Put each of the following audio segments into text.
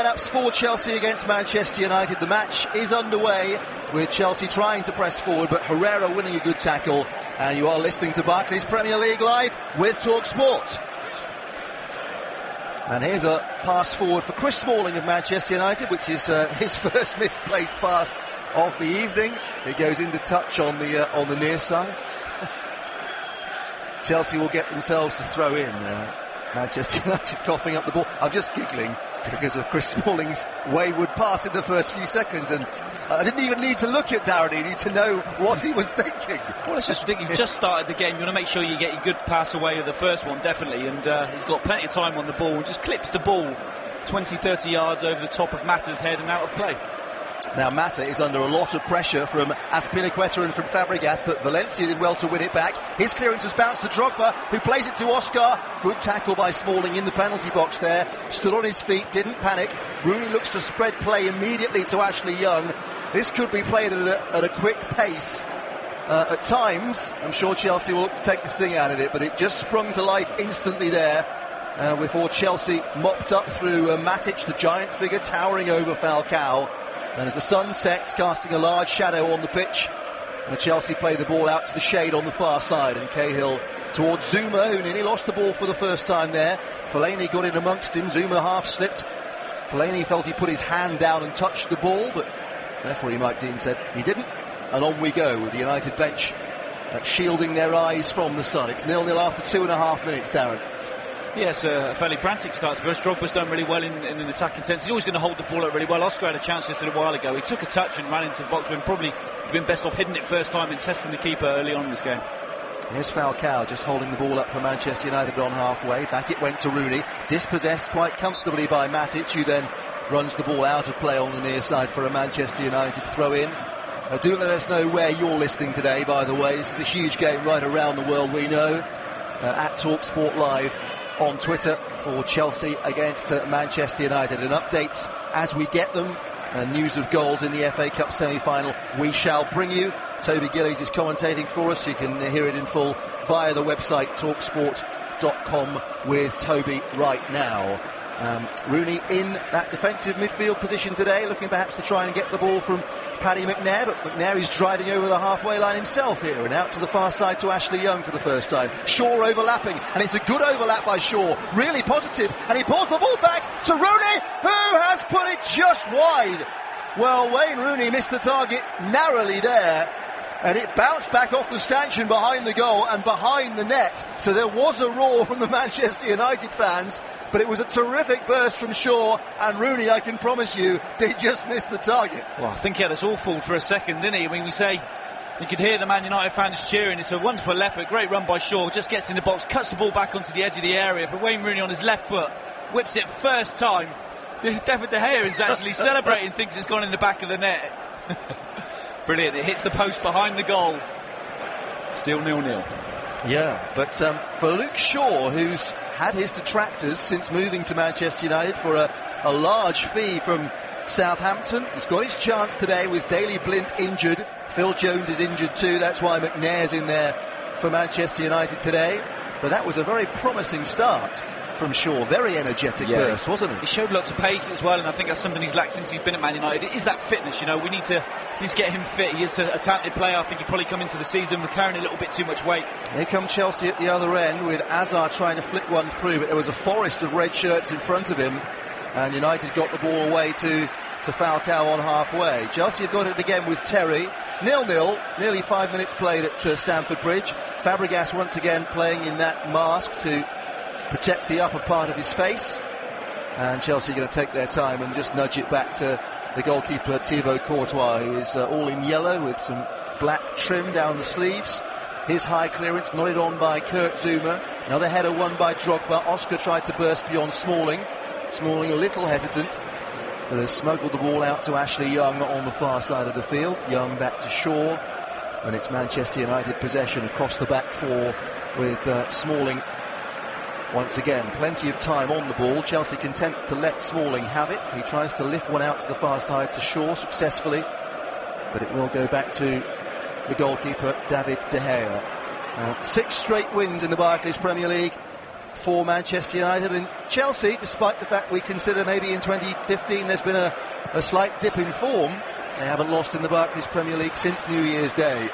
lineups for Chelsea against Manchester United. The match is underway with Chelsea trying to press forward, but Herrera winning a good tackle. And you are listening to Barclays Premier League Live with talkSPORT. And here's a pass forward for Chris Smalling of Manchester United, which is his first misplaced pass of the evening. It goes into touch on the near side. Chelsea will get themselves to throw in. Manchester United coughing up the ball. I'm just giggling because of Chris Smalling's wayward pass in the first few seconds, and I didn't even need to look at Darren Eady to know what he was thinking. Well, it's just ridiculous. You've just started the game. You want to make sure you get your good pass away with the first one, definitely, and he's got plenty of time on the ball and just clips the ball 20-30 yards over the top of Mata's head and out of play. Now Mata is under a lot of pressure from Azpilicueta and from Fabregas, but Valencia did well to win it back. His clearance has bounced to Drogba, who plays it to Oscar. Good tackle by Smalling in the penalty box there. Stood on his feet, didn't panic. Rooney looks to spread play immediately to Ashley Young. This could be played at a quick pace. At times, I'm sure Chelsea will look to take the sting out of it, but it just sprung to life instantly there. Before Chelsea mopped up through Matic, the giant figure towering over Falcao. And as the sun sets, casting a large shadow on the pitch, Chelsea play the ball out to the shade on the far side, and Cahill towards Zuma, who nearly lost the ball for the first time there. Fellaini got in amongst him. Zuma half slipped. Fellaini felt he put his hand down and touched the ball, but referee Mike Dean said he didn't. And on we go with the United bench shielding their eyes from the sun. It's 0-0 after 2.5 minutes, Darren. Yes, a fairly frantic start to burst. Drogba's done really well in an attacking sense. He's always going to hold the ball up really well. Oscar had a chance just a little while ago. He took a touch and ran into the box when probably he'd been best off hitting it first time and testing the keeper early on in this game. Here's Falcao just holding the ball up for Manchester United on halfway. Back it went to Rooney, dispossessed quite comfortably by Matic, who then runs the ball out of play on the near side for a Manchester United throw in. Do let us know where you're listening today, by the way. This is a huge game right around the world, we know. At talkSPORT Live on Twitter for Chelsea against Manchester United, and updates as we get them. News of goals in the FA Cup semi-final we shall bring you. Toby Gillies is commentating for us. You can hear it in full via the website talksport.com with Toby right now. Rooney in that defensive midfield position today, looking perhaps to try and get the ball from Paddy McNair, but McNair is driving over the halfway line himself here, and out to the far side to Ashley Young for the first time. Shaw overlapping, and it's a good overlap by Shaw, really positive, and he pulls the ball back to Rooney, who has put it just wide. Well, Wayne Rooney missed the target narrowly there, and it bounced back off the stanchion behind the goal and behind the net. So there was a roar from the Manchester United fans, but it was a terrific burst from Shaw, and Rooney, I can promise you, did just miss the target. Well, I think he had us all fooled for a second, didn't he? I mean, we say you could hear the Man United fans cheering. It's a wonderful effort, great run by Shaw, just gets in the box, cuts the ball back onto the edge of the area for Wayne Rooney on his left foot, whips it first time. David De Gea is actually celebrating, thinks it's gone in the back of the net. Brilliant, it hits the post behind the goal. Still 0-0. Yeah, but for Luke Shaw, who's had his detractors since moving to Manchester United for a large fee from Southampton, he's got his chance today with Daley Blind injured. Phil Jones is injured too, that's why McNair's in there for Manchester United today. But that was a very promising start from Shaw, very energetic burst, wasn't it? He showed lots of pace as well, and I think that's something he's lacked since he's been at Man United. It is that fitness, you know. We need to get him fit. He is a talented player. I think he probably come into the season with carrying a little bit too much weight. Here come Chelsea at the other end with Azar trying to flick one through, but there was a forest of red shirts in front of him, and United got the ball away to Falcao on halfway. Chelsea have got it again with Terry. 0-0, nearly 5 minutes played at Stamford Bridge. Fabregas once again playing in that mask to protect the upper part of his face, and Chelsea are going to take their time and just nudge it back to the goalkeeper Thibaut Courtois, who is all in yellow with some black trim down the sleeves. His high clearance nodded on by Kurt Zuma. Another header won by Drogba. Oscar tried to burst beyond Smalling a little hesitant, but has smuggled the ball out to Ashley Young on the far side of the field. Young back to Shaw, and it's Manchester United possession across the back four with Smalling. Once again, plenty of time on the ball. Chelsea content to let Smalling have it. He tries to lift one out to the far side to Shaw successfully, but it will go back to the goalkeeper David De Gea. 6 straight wins in the Barclays Premier League for Manchester United. And Chelsea, despite the fact we consider maybe in 2015 there's been a slight dip in form, they haven't lost in the Barclays Premier League since New Year's Day.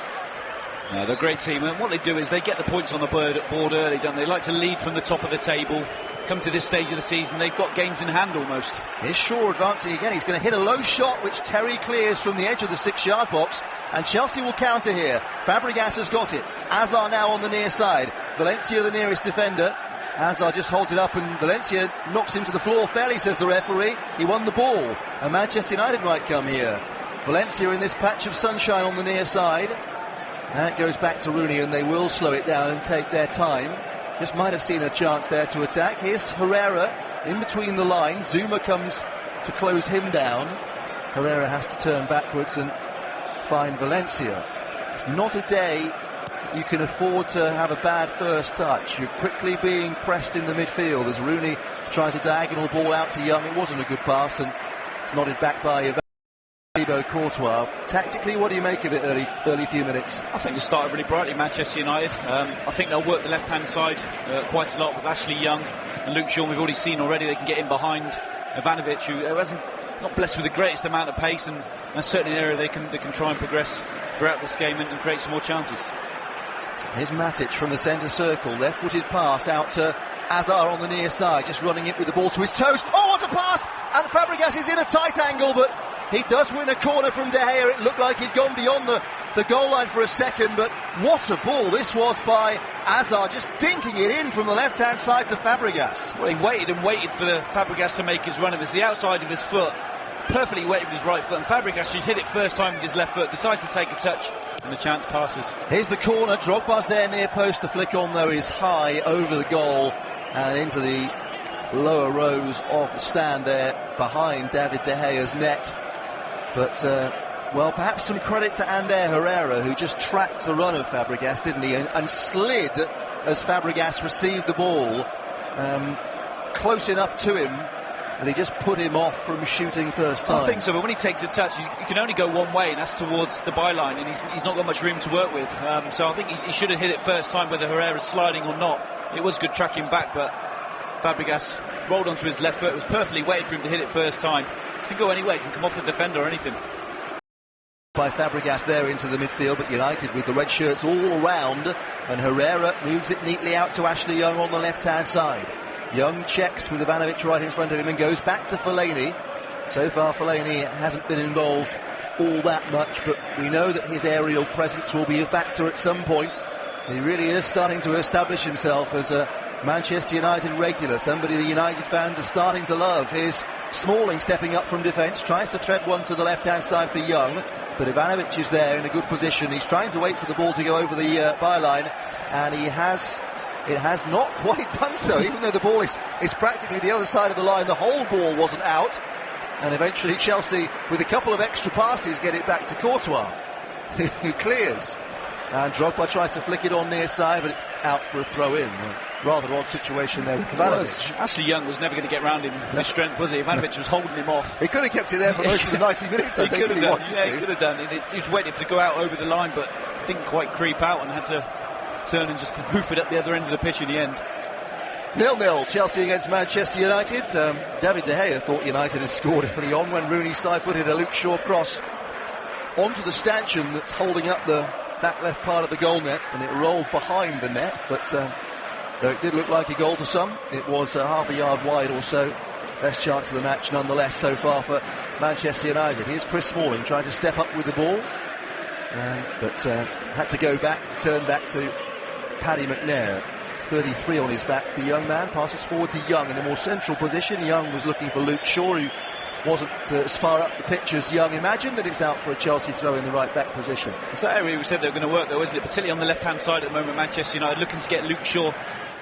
No, they're a great team, and what they do is they get the points on the board early, don't they? They like to lead from the top of the table. Come to this stage of the season, they've got games in hand almost. Here's Shaw advancing again. He's going to hit a low shot, which Terry clears from the edge of the 6-yard box, and Chelsea will counter here. Fabregas has got it. Azar now on the near side. Valencia the nearest defender. Azar just holds it up, and Valencia knocks him to the floor fairly, says the referee. He won the ball, and Manchester United might come here. Valencia in this patch of sunshine on the near side. Now it goes back to Rooney, and they will slow it down and take their time. Just might have seen a chance there to attack. Here's Herrera in between the lines. Zuma comes to close him down. Herrera has to turn backwards and find Valencia. It's not a day you can afford to have a bad first touch. You're quickly being pressed in the midfield as Rooney tries a diagonal ball out to Young. It wasn't a good pass, and it's nodded back by Thibaut Courtois. Tactically, what do you make of it early few minutes? I think they started really brightly, Manchester United. I think they'll work the left-hand side quite a lot with Ashley Young and Luke Shaw. We've already seen already they can get in behind Ivanovic, who hasn't not blessed with the greatest amount of pace, and that's certainly an area they can try and progress throughout this game and create some more chances. Here's Matic from the centre circle, left-footed pass out to Azar on the near side, just running it with the ball to his toes. Oh, what a pass! And Fabregas is in a tight angle, but he does win a corner from De Gea. It looked like he'd gone beyond the goal line for a second, but what a ball this was by Azar, just dinking it in from the left-hand side to Fabregas. Well, he waited and waited for the Fabregas to make his run. It was the outside of his foot, perfectly weighted with his right foot, and Fabregas just hit it first time with his left foot, decides to take a touch, and the chance passes. Here's the corner. Drogba's there near post. The flick on, though, is high over the goal and into the lower rows of the stand there behind David De Gea's net. But, well, perhaps some credit to Ander Herrera, who just trapped the run of Fabregas, didn't he? And slid as Fabregas received the ball, close enough to him that he just put him off from shooting first time. I think so, but when he takes a touch, he can only go one way, and that's towards the byline, and he's not got much room to work with. So I think he should have hit it first time, whether Herrera's sliding or not. It was good tracking back, but Fabregas rolled onto his left foot. It was perfectly weighted for him to hit it first time. It can go anyway, it can come off the defender or anything. By Fabregas there into the midfield, but United with the red shirts all around, and Herrera moves it neatly out to Ashley Young on the left-hand side. Young checks with Ivanovic right in front of him and goes back to Fellaini. So far Fellaini hasn't been involved all that much, but we know that his aerial presence will be a factor at some point. He really is starting to establish himself as a Manchester United regular, somebody the United fans are starting to love. Here's Smalling stepping up from defence, tries to thread one to the left-hand side for Young, but Ivanovic is there in a good position. He's trying to wait for the ball to go over the byline, and it has not quite done so, even though the ball is practically the other side of the line. The whole ball wasn't out, and eventually Chelsea, with a couple of extra passes, get it back to Courtois, who clears. And Drogba tries to flick it on near side, but it's out for a throw-in. Rather odd situation there with Ivanovic. Ashley Young was never going to get round him with his strength, was he? Ivanovic was holding him off. He could have kept it there for most of the 90 minutes, I think, if he wanted to. Yeah, he could have done. He was waiting to go out over the line, but didn't quite creep out and had to turn and just hoof it up the other end of the pitch in the end. 0-0, Chelsea against Manchester United. David De Gea thought United had scored early on when Rooney side-footed a Luke Shaw cross onto the stanchion that's holding up the back left part of the goal net, and it rolled behind the net, but though it did look like a goal to some, it was half a yard wide or so. Best chance of the match nonetheless so far for Manchester United. Here's Chris Smalling trying to step up with the ball, but had to go back to turn back to Paddy McNair. 33 on his back, the young man passes forward to Young in a more central position. Young was looking for Luke Shaw, who wasn't as far up the pitch as Young imagined, and it's out for a Chelsea throw in the right back position. It's that area we said they were going to work though, isn't it? Particularly on the left hand side at the moment, Manchester United looking to get Luke Shaw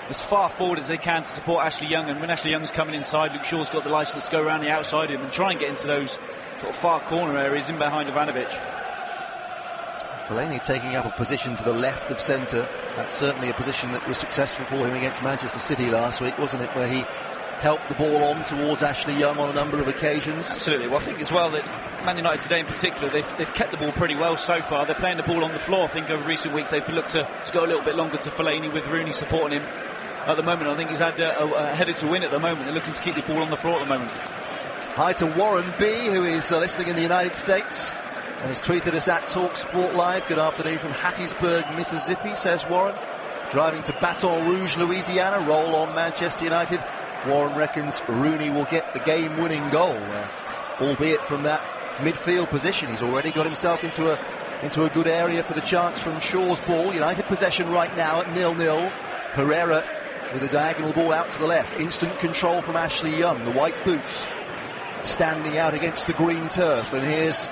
as far forward as they can to support Ashley Young, and when Ashley Young's coming inside, Luke Shaw's got the licence to go around the outside of him and try and get into those sort of far corner areas in behind Ivanovic. Fellaini taking up a position to the left of centre. That's certainly a position that was successful for him against Manchester City last week, wasn't it, where he helped the ball on towards Ashley Young on a number of occasions. Absolutely. Well, I think as well that Man United today in particular, they've kept the ball pretty well so far. They're playing the ball on the floor. I think over recent weeks they've looked to go a little bit longer to Fellaini with Rooney supporting him. at the moment. I think he's had headed to win at the moment. They're looking to keep the ball on the floor at the moment. Hi to Warren B, who is listening in the United States. Has tweeted us at talkSPORT Live. Good afternoon from Hattiesburg, Mississippi, says Warren. Driving to Baton Rouge, Louisiana. Roll on Manchester United. Warren reckons Rooney will get the game-winning goal, albeit from that midfield position. He's already got himself into a good area for the chance from Shaw's ball. United possession right now at 0-0. Herrera with a diagonal ball out to the left. Instant control from Ashley Young. The white boots standing out against the green turf. And here's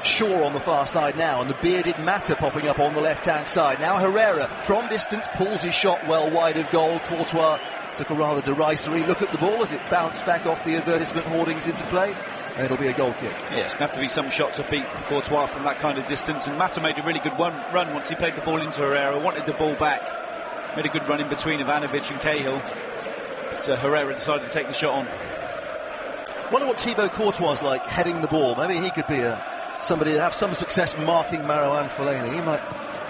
Shaw on the far side now, and the bearded Mata popping up on the left-hand side. Now Herrera from distance pulls his shot well wide of goal. Courtois took a rather derisory look at the ball as it bounced back off the advertisement hoardings into play, and it'll be a goal kick. Yeah, it's going to have to be some shot to beat Courtois from that kind of distance, and Mata made a really good run once he played the ball into Herrera, wanted the ball back, made a good run in between Ivanovic and Cahill, but Herrera decided to take the shot on. Wonder what Thibaut Courtois is like heading the ball. Maybe he could be somebody that have some success marking Marouane Fellaini.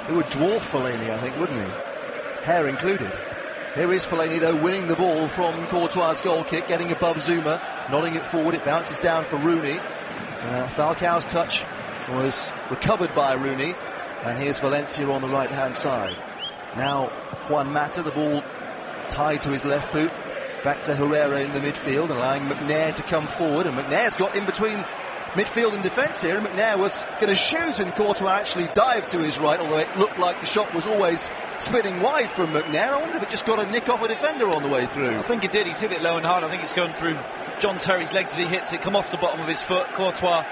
He would dwarf Fellaini, I think, wouldn't he? Hair included. Here is Fellaini, though, winning the ball from Courtois' goal kick, getting above Zuma, nodding it forward. It bounces down for Rooney. Falcao's touch was recovered by Rooney, and here's Valencia on the right-hand side. Now Juan Mata, the ball tied to his left boot. Back to Herrera in the midfield, allowing McNair to come forward, and McNair's got in between midfield and defence here, and McNair was going to shoot, and Courtois actually dived to his right, although it looked like the shot was always spinning wide from McNair. I wonder if it just got a nick off a defender on the way through. I think it did. He's hit it low and hard. I think it's going through John Terry's legs as he hits it, come off the bottom of his foot. Courtois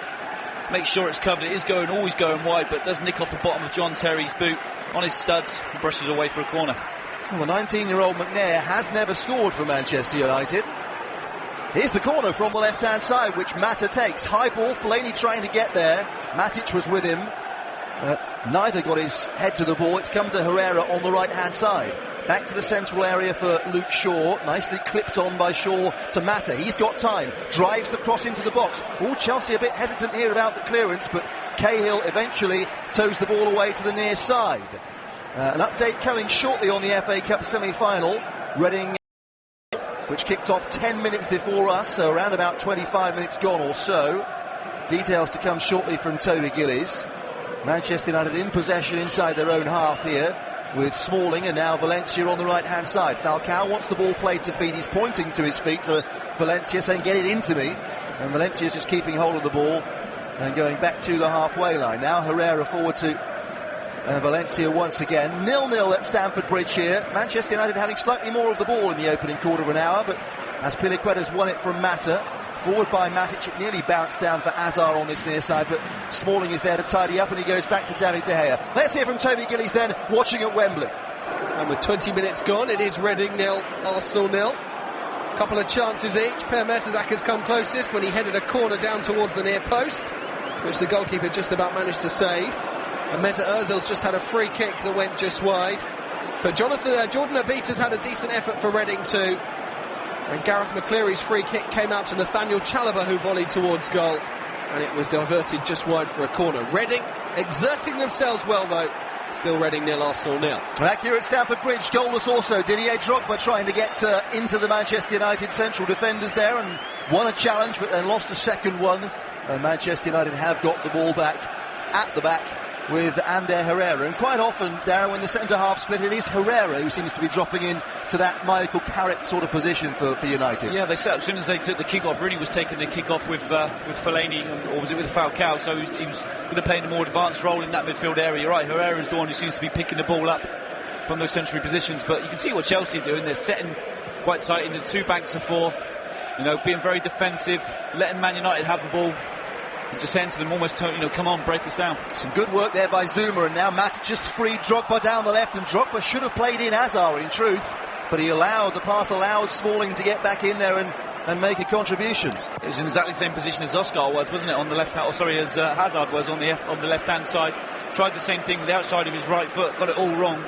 makes sure it's covered. It is always going wide, but does nick off the bottom of John Terry's boot on his studs and brushes away for a corner. Well, the 19-year-old McNair has never scored for Manchester United. Here's the corner from the left-hand side, which Mata takes. High ball, Fellaini trying to get there. Matic was with him. Neither got his head to the ball. It's come to Herrera on the right-hand side. Back to the central area for Luke Shaw. Nicely clipped on by Shaw to Mata. He's got time. Drives the cross into the box. Oh, Chelsea a bit hesitant here about the clearance, but Cahill eventually toes the ball away to the near side. An update coming shortly on the FA Cup semi-final. Reading, which kicked off 10 minutes before us, so around about 25 minutes gone or so. Details to come shortly from Toby Gillies. Manchester United in possession inside their own half here, with Smalling and now Valencia on the right-hand side. Falcao wants the ball played to feet. He's pointing to his feet to Valencia, saying, "Get it into me." And Valencia's just keeping hold of the ball and going back to the halfway line. Now Herrera forward to Valencia once again. 0-0 at Stamford Bridge here. Manchester United having slightly more of the ball in the opening quarter of an hour, but as Piliqueta's won it from Mata, forward by Matic, it nearly bounced down for Azar on this near side, but Smalling is there to tidy up, and he goes back to David De Gea. Let's hear from Toby Gillies then, watching at Wembley. And with 20 minutes gone, it is Reading 0, Arsenal 0. Couple of chances each. Per Mertesacker come closest when he headed a corner down towards the near post, which the goalkeeper just about managed to save. And Mesut Ozil's just had a free kick that went just wide. But Jordan Abita's had a decent effort for Reading too. And Gareth McCleary's free kick came out to Nathaniel Chalobah, who volleyed towards goal. And it was diverted just wide for a corner. Reading exerting themselves well though. Still Reading 0, Arsenal 0. Back here at Stamford Bridge, goalless also. Didier Drogba trying to get into the Manchester United central defenders there and won a challenge, but then lost a second one. And Manchester United have got the ball back at the back with Ander Herrera, and quite often, Darren, when the centre-half split, it is Herrera who seems to be dropping in to that Michael Carrick sort of position for United. Yeah, they set up as soon as they took the kick-off. Rooney was taking the kick-off with Fellaini, or was it with Falcao, so he was going to play in a more advanced role in that midfield area. You're right, Herrera's the one who seems to be picking the ball up from those central positions, but you can see what Chelsea are doing. They're setting quite tight into two banks of four, being very defensive, letting Man United have the ball, just saying to them almost, come on, break us down. Some good work there by Zuma, and now Matt just freed Drogba down the left, and Drogba should have played in Azar in truth, but the pass allowed Smalling to get back in there and make a contribution. It was in exactly the same position as Oscar was, wasn't it, on the left hand, as Hazard was on the left hand side. Tried the same thing with the outside of his right foot, got it all wrong.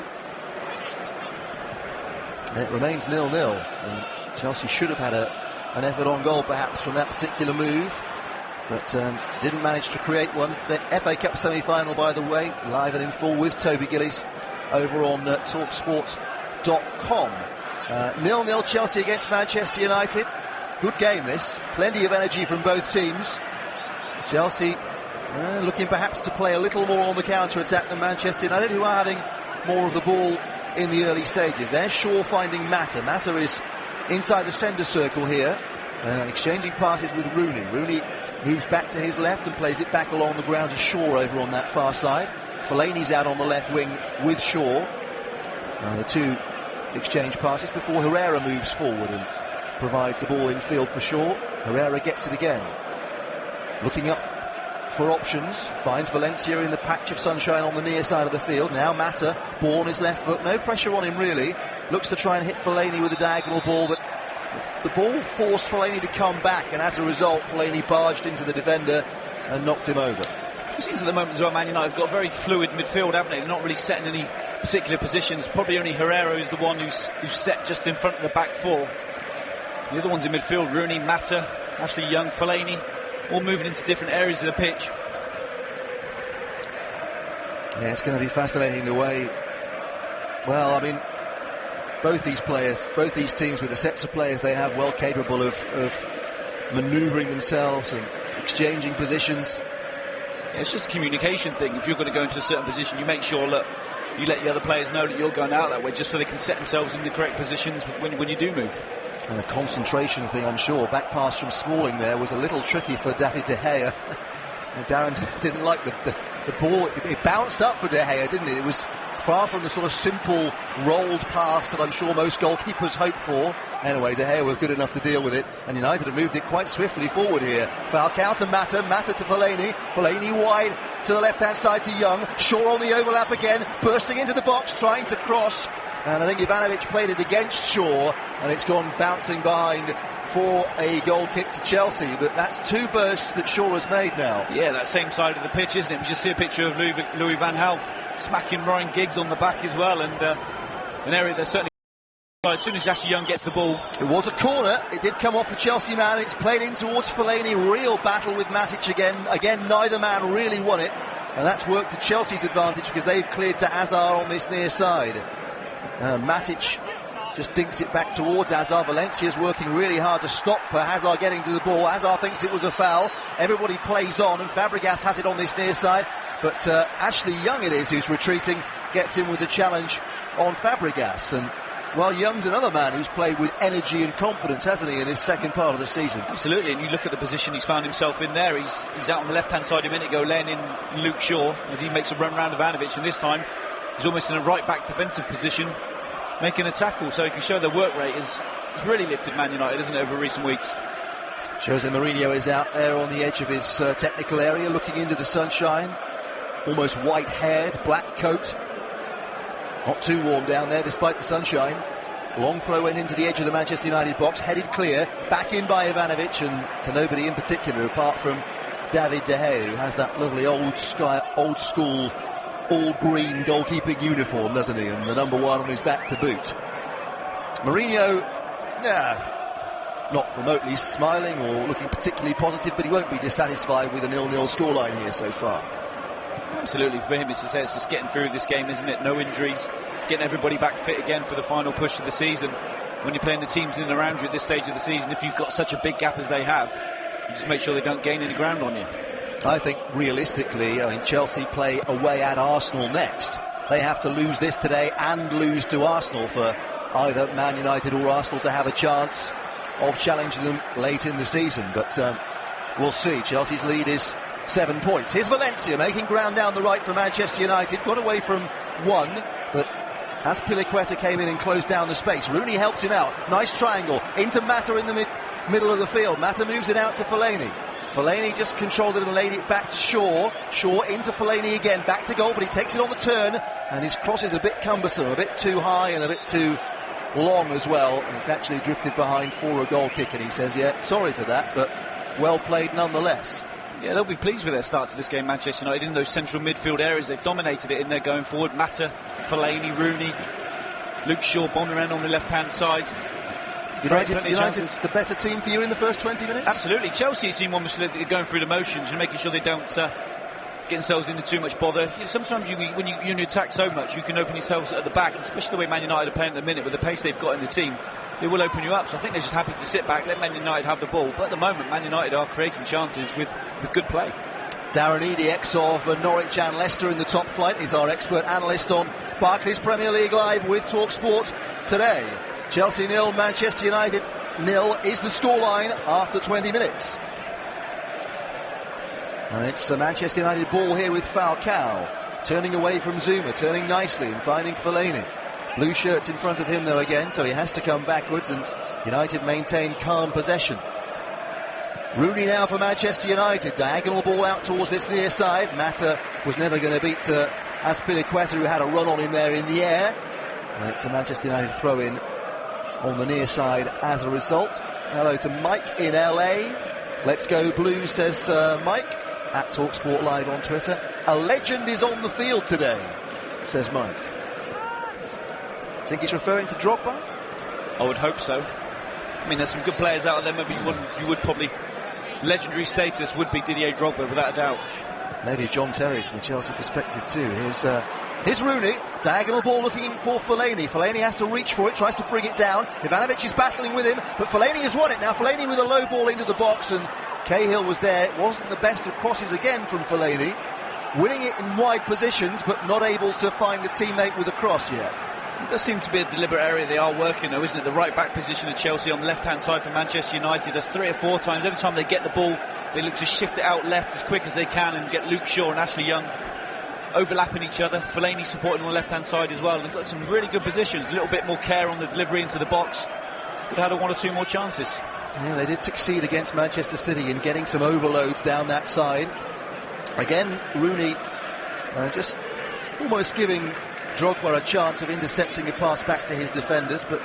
And it remains 0-0. Chelsea should have had an effort on goal perhaps from that particular move, but didn't manage to create one. The FA Cup semi-final, by the way, live and in full with Toby Gillies over on talksport.com. 0-0 Chelsea against Manchester United. Good game this, plenty of energy from both teams. Chelsea looking perhaps to play a little more on the counter-attack than Manchester United, who are having more of the ball in the early stages. There's Shaw finding Mata. Mata is inside the centre circle here, exchanging passes with Rooney. Rooney moves back to his left and plays it back along the ground to Shaw over on that far side. Fellaini's out on the left wing with Shaw. The two exchange passes before Herrera moves forward and provides the ball in field for Shaw. Herrera gets it again. Looking up for options, finds Valencia in the patch of sunshine on the near side of the field. Now Mata, ball on his left foot, no pressure on him really. Looks to try and hit Fellaini with a diagonal ball, but the ball forced Fellaini to come back, and as a result Fellaini barged into the defender and knocked him over. It seems at the moment as well Man United have got a very fluid midfield, haven't they? They're not really set in any particular positions. Probably only Herrera is the one who's set just in front of the back four. The other ones in midfield, Rooney, Mata, Ashley Young, Fellaini, all moving into different areas of the pitch. Yeah, it's going to be fascinating the way, well, I mean, both these players, both these teams with the sets of players they have, well capable of manoeuvring themselves and exchanging positions. Yeah, it's just a communication thing. If you're going to go into a certain position, you make sure, look, you let the other players know that you're going out that way, just so they can set themselves in the correct positions when you do move. And a concentration thing, I'm sure. Back pass from Smalling there was a little tricky for David De Gea. Darren didn't like the ball. It bounced up for De Gea, didn't it? It was far from the sort of simple rolled pass that I'm sure most goalkeepers hope for. Anyway, De Gea was good enough to deal with it, and United have moved it quite swiftly forward here. Falcao to Mata, Mata to Fellaini, Fellaini wide to the left-hand side to Young. Shaw on the overlap again, bursting into the box, trying to cross. And I think Ivanovic played it against Shaw, and it's gone bouncing behind for a goal kick to Chelsea. But that's two bursts that Shaw has made now. Yeah, that same side of the pitch, isn't it? We just see a picture of Louis van Gaal smacking Ryan Giggs on the back as well, and an area that certainly, as soon as Ashley Young gets the ball. It was a corner, it did come off the Chelsea man, it's played in towards Fellaini, real battle with Matic again neither man really won it, and that's worked to Chelsea's advantage because they've cleared to Hazard on this near side. Matic just dinks it back towards Hazard. Valencia's working really hard to stop Hazard getting to the ball. Hazard thinks it was a foul. Everybody plays on, and Fabregas has it on this near side. But Ashley Young it is who's retreating, gets in with the challenge on Fabregas. And, well, Young's another man who's played with energy and confidence, hasn't he, in this second part of the season? Absolutely, and you look at the position he's found himself in there. He's out on the left-hand side a minute ago, laying in Luke Shaw as he makes a run round Ivanovic, and this time he's almost in a right-back defensive position, making a tackle, so he can show the work rate has really lifted Man United, isn't it, over recent weeks. Jose Mourinho is out there on the edge of his technical area, looking into the sunshine, almost white-haired, black coat, not too warm down there despite the sunshine. Long throw in into the edge of the Manchester United box, headed clear, back in by Ivanovic, and to nobody in particular apart from David De Gea, who has that lovely old school all-green goalkeeping uniform, doesn't he? And the number 1 on his back to boot. Mourinho, not remotely smiling or looking particularly positive, but he won't be dissatisfied with a 0-0 scoreline here so far. Absolutely, for him, it's just getting through this game, isn't it? No injuries, getting everybody back fit again for the final push of the season. When you're playing the teams in and around you at this stage of the season, if you've got such a big gap as they have, you just make sure they don't gain any ground on you. I think realistically, Chelsea play away at Arsenal next. They have to lose this today and lose to Arsenal for either Man United or Arsenal to have a chance of challenging them late in the season. But we'll see. Chelsea's lead is 7 points. Here's Valencia making ground down the right for Manchester United. Got away from one, but as Piliqueta came in and closed down the space, Rooney helped him out. Nice triangle into Mata in the middle of the field. Mata moves it out to Fellaini. Fellaini just controlled it and laid it back to Shaw. Shaw into Fellaini again, back to goal, but he takes it on the turn, and his cross is a bit cumbersome, a bit too high and a bit too long as well, and it's actually drifted behind for a goal kick, and he says, yeah, sorry for that, but well played nonetheless. Yeah, they'll be pleased with their start to this game, Manchester United, in those central midfield areas. They've dominated it in there going forward. Mata, Fellaini, Rooney, Luke Shaw bombing around on the left-hand side. United the better team for you in the first 20 minutes? Absolutely. Chelsea seem almost like they're going through the motions and making sure they don't get themselves into too much bother. Sometimes when you attack so much, you can open yourselves at the back, especially the way Man United are playing at the minute with the pace they've got in the team. They will open you up, so I think they're just happy to sit back, let Man United have the ball. But at the moment, Man United are creating chances with good play. Darren Eadie, ex of Norwich and Leicester in the top flight, is our expert analyst on Barclays Premier League Live with talkSPORT today. Chelsea 0, Manchester United 0 is the scoreline after 20 minutes. And it's a Manchester United ball here with Falcao, turning away from Zuma, turning nicely and finding Fellaini. Blue shirts in front of him though again, so he has to come backwards, and United maintain calm possession. Rooney now for Manchester United, diagonal ball out towards this near side. Mata was never going to beat Azpilicueta, who had a run on him there in the air. And it's a Manchester United throw in on the near side as a result. Hello to Mike in LA. Let's go Blues, says Mike at talkSPORT Live on Twitter. A legend is on the field today, says Mike. Think he's referring to Drogba? I would hope so. I mean, there's some good players out there. Maybe you would probably, legendary status would be Didier Drogba without a doubt. Maybe John Terry from a Chelsea perspective too. Here's Rooney, diagonal ball looking for Fellaini. Fellaini has to reach for it, tries to bring it down. Ivanovic is battling with him, but Fellaini has won it now. Fellaini with a low ball into the box, and Cahill was there. It wasn't the best of crosses again from Fellaini. Winning it in wide positions, but not able to find a teammate with a cross yet. It does seem to be a deliberate area they are working though, isn't it? The right back position of Chelsea on the left hand side for Manchester United. That's 3 or 4 times. Every time they get the ball, they look to shift it out left as quick as they can and get Luke Shaw and Ashley Young overlapping each other. Fellaini supporting on the left hand side as well. They've got some really good positions. A little bit more care on the delivery into the box. Could have had 1 or 2 more chances. Yeah, they did succeed against Manchester City in getting some overloads down that side. Again, Rooney just almost giving Drogba a chance of intercepting a pass back to his defenders, but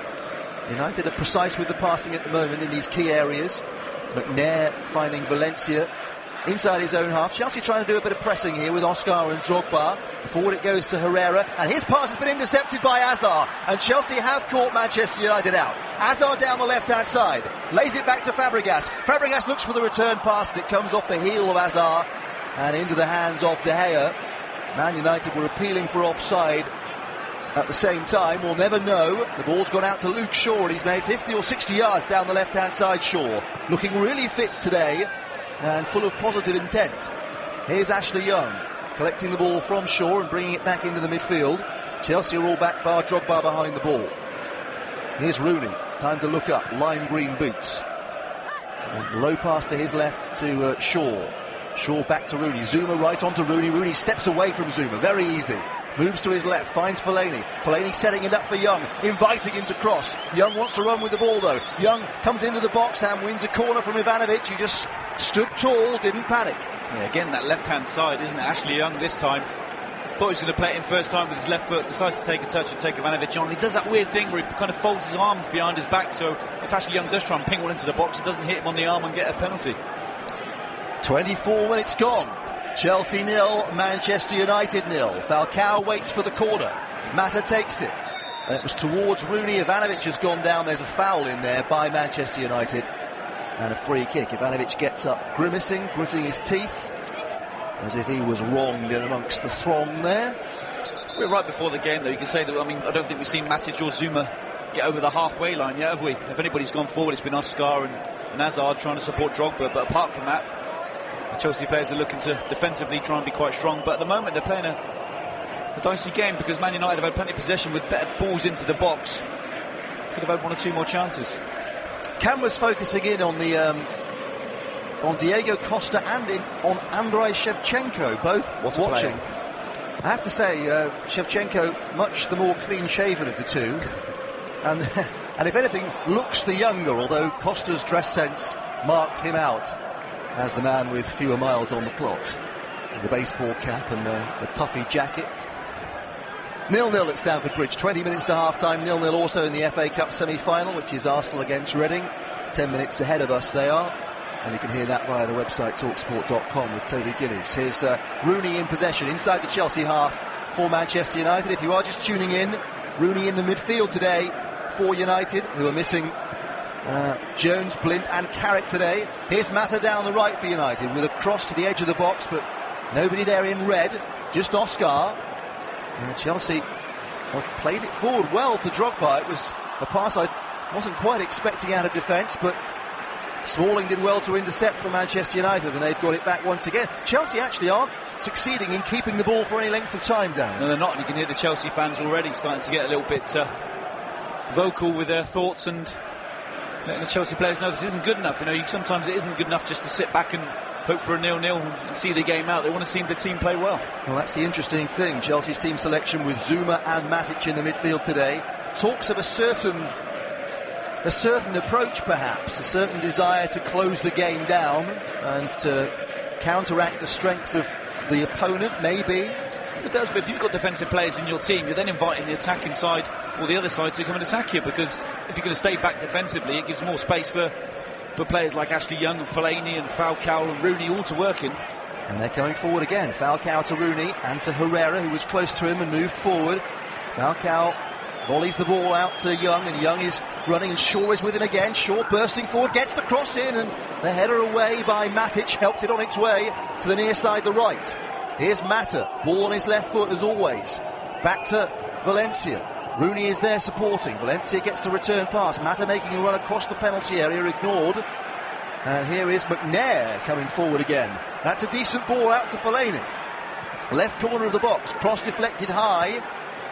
United are precise with the passing at the moment in these key areas. McNair finding Valencia inside his own half. Chelsea trying to do a bit of pressing here with Oscar and Drogba. Forward it goes to Herrera, and his pass has been intercepted by Azar, and Chelsea have caught Manchester United out. Azar down the left-hand side, lays it back to Fabregas. Fabregas looks for the return pass, and it comes off the heel of Azar and into the hands of De Gea. Man United were appealing for offside at the same time. We'll never know. The ball's gone out to Luke Shaw, and he's made 50 or 60 yards down the left-hand side. Shaw looking really fit today and full of positive intent. Here's Ashley Young collecting the ball from Shaw and bringing it back into the midfield. Chelsea are all back, bar Drogba behind the ball. Here's Rooney, time to look up, lime green boots. Low pass to his left to Shaw. Shaw back to Rooney, Zuma right onto Rooney. Rooney steps away from Zuma, very easy. Moves to his left, finds Fellaini. Fellaini setting it up for Young, inviting him to cross. Young wants to run with the ball though. Young comes into the box and wins a corner from Ivanovic. He just stood tall, didn't panic. Yeah, again, that left-hand side, isn't it? Ashley Young this time. Thought he was going to play it in first time with his left foot, decides to take a touch and take Ivanovic on. He does that weird thing where he kind of folds his arms behind his back, so if Ashley Young does try and ping one into the box, it doesn't hit him on the arm and get a penalty. 24 minutes gone. Chelsea 0, Manchester United 0. Falcao waits for the corner. Mata takes it. It was towards Rooney. Ivanovic has gone down. There's a foul in there by Manchester United. And a free kick. Ivanovic gets up, grimacing, gritting his teeth, as if he was wronged in amongst the throng there. We're right before the game, though. You can say that, I mean, I don't think we've seen Matic or Zuma get over the halfway line yet, have we? If anybody's gone forward, it's been Oscar and Hazard trying to support Drogba. But apart from that, the Chelsea players are looking to defensively try and be quite strong. But at the moment, they're playing a dicey game because Man United have had plenty of possession with better balls into the box. Could have had 1 or 2 more chances. Cameras focusing in on the on Diego Costa and on Andrei Shevchenko, both watching. I have to say, Shevchenko much the more clean-shaven of the two, and if anything, looks the younger. Although Costa's dress sense marked him out as the man with fewer miles on the clock, with the baseball cap and the puffy jacket. 0-0 at Stamford Bridge, 20 minutes to half-time. 0-0 also in the FA Cup semi-final, which is Arsenal against Reading. 10 minutes ahead of us they are. And you can hear that via the website talksport.com with Toby Gillies. Here's Rooney in possession inside the Chelsea half for Manchester United. If you are just tuning in, Rooney in the midfield today for United, who are missing Jones, Blind and Carrick today. Here's Mata down the right for United with a cross to the edge of the box, but Nobody there in red, just Oscar. And Chelsea have played it forward well to Drogba. It was a pass I wasn't quite expecting out of defence, but Smalling did well to intercept for Manchester United, and they've got it back once again. Chelsea actually aren't succeeding in keeping the ball for any length of time, Darren. No, they're not, and you can hear the Chelsea fans already starting to get a little bit vocal with their thoughts and letting the Chelsea players know this isn't good enough. Sometimes it isn't good enough just to sit back and hope for a 0-0 and see the game out. They want to see the team play well. Well, that's the interesting thing. Chelsea's team selection with Zuma and Matic in the midfield today talks of a certain approach, perhaps, a certain desire to close the game down and to counteract the strengths of the opponent, maybe. It does, but if you've got defensive players in your team, you're then inviting the attacking side or the other side to come and attack you, because if you're going to stay back defensively, it gives more space for players like Ashley Young and Fellaini and Falcao and Rooney all to work in. And they're coming forward again. Falcao to Rooney and to Herrera, who was close to him and moved forward. Falcao volleys the ball out to Young, and Young is running, and Shaw is with him again. Shaw bursting forward, gets the cross in, and the header away by Matic helped it on its way to the near side, the right. Here's Mata, ball on his left foot as always. Back to Valencia. Rooney is there supporting. Valencia gets the return pass. Mata making a run across the penalty area, ignored. And here is McNair coming forward again. That's a decent ball out to Fellaini. Left corner of the box, cross deflected high,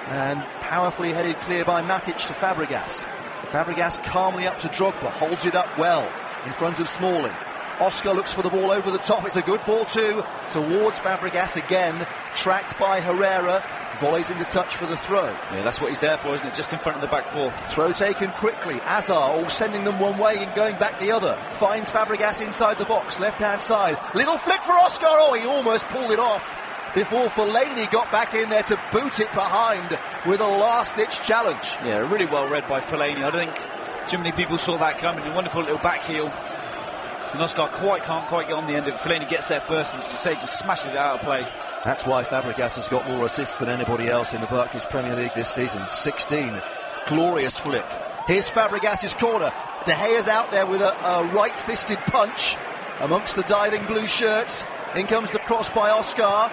and powerfully headed clear by Matic to Fabregas. Fabregas calmly up to Drogba, holds it up well in front of Smalling. Oscar looks for the ball over the top. It's a good ball too, towards Fabregas again, tracked by Herrera. Volleys into touch for the throw. Yeah, that's what he's there for, isn't it? Just in front of the back four. Throw taken quickly. Azar all sending them one way and going back the other. Finds Fabregas inside the box, left-hand side. Little flick for Oscar. Oh, he almost pulled it off before Fellaini got back in there to boot it behind with a last-ditch challenge. Yeah, really well read by Fellaini. I don't think too many people saw that coming. A wonderful little back heel. And Oscar can't quite get on the end of it. Fellaini gets there first and just smashes it out of play. That's why Fabregas has got more assists than anybody else in the Barclays Premier League this season. 16. Glorious flick. Here's Fabregas' corner. De Gea's out there with a right-fisted punch amongst the diving blue shirts. In comes the cross by Oscar.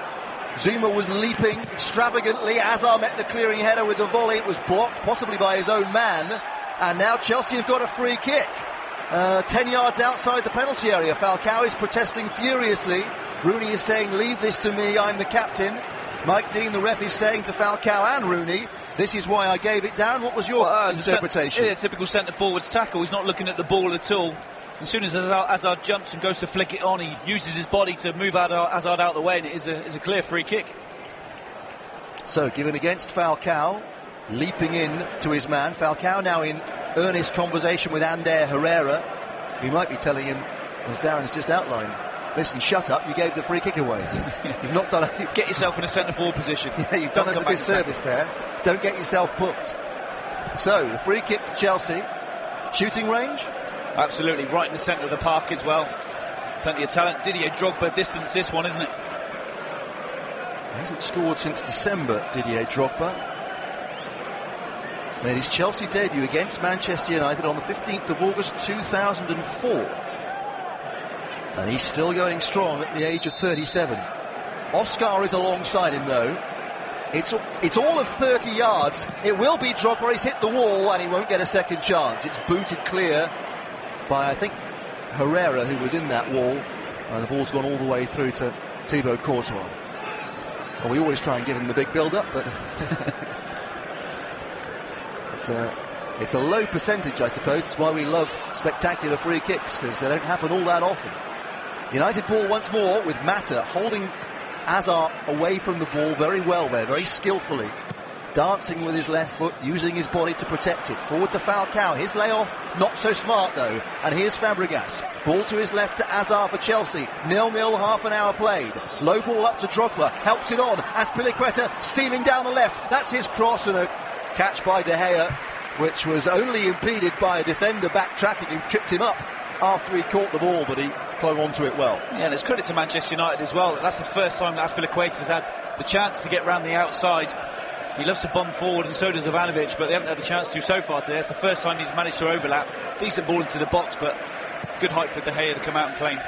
Zuma was leaping extravagantly. Azar met the clearing header with the volley. It was blocked, possibly by his own man. And now Chelsea have got a free kick. 10 yards outside the penalty area. Falcao is protesting furiously. Rooney is saying, leave this to me, I'm the captain. Mike Dean, the ref, is saying to Falcao and Rooney, this is why I gave it down. What was your interpretation? Yeah, typical centre-forwards tackle. He's not looking at the ball at all. As soon as Hazard jumps and goes to flick it on, he uses his body to move Hazard out of the way, and it is a clear free kick. So, given against Falcao, leaping in to his man. Falcao now in earnest conversation with Ander Herrera. We might be telling him, as Darren's just outlined, listen, shut up, you gave the free kick away. You've not done it. Get yourself in a centre-forward position. Yeah, you've done us a disservice there. Don't get yourself booked. So, the free kick to Chelsea. Shooting range? Absolutely, right in the centre of the park as well. Plenty of talent. Didier Drogba distance this one, isn't it? He hasn't scored since December, Didier Drogba. Made his Chelsea debut against Manchester United on the 15th of August 2004. And he's still going strong at the age of 37. Oscar is alongside him though. It's all of 30 yards. It will be Drogba. He's hit the wall and he won't get a second chance. It's booted clear by, I think, Herrera, who was in that wall. And the ball's gone all the way through to Thibaut Courtois. Well, we always try and give him the big build-up, but it's a low percentage, I suppose. It's why we love spectacular free kicks, because they don't happen all that often. United ball once more with Mata holding Azar away from the ball very well there, very skillfully. Dancing with his left foot, using his body to protect it. Forward to Falcao. His layoff, not so smart though. And here's Fabregas. Ball to his left to Azar for Chelsea. 0-0, half an hour played. Low ball up to Drogba. Helps it on. Azpilicueta steaming down the left. That's his cross, and a catch by De Gea, which was only impeded by a defender backtracking who tripped him up after he caught the ball, but he clung onto it well. Yeah, and it's credit to Manchester United as well. That's the first time that Azpilicueta's had the chance to get round the outside. He loves to bomb forward, and so does Ivanovic, but they haven't had a chance to so far today. It's the first time he's managed to overlap. Decent ball into the box, but good height for De Gea to come out and claim.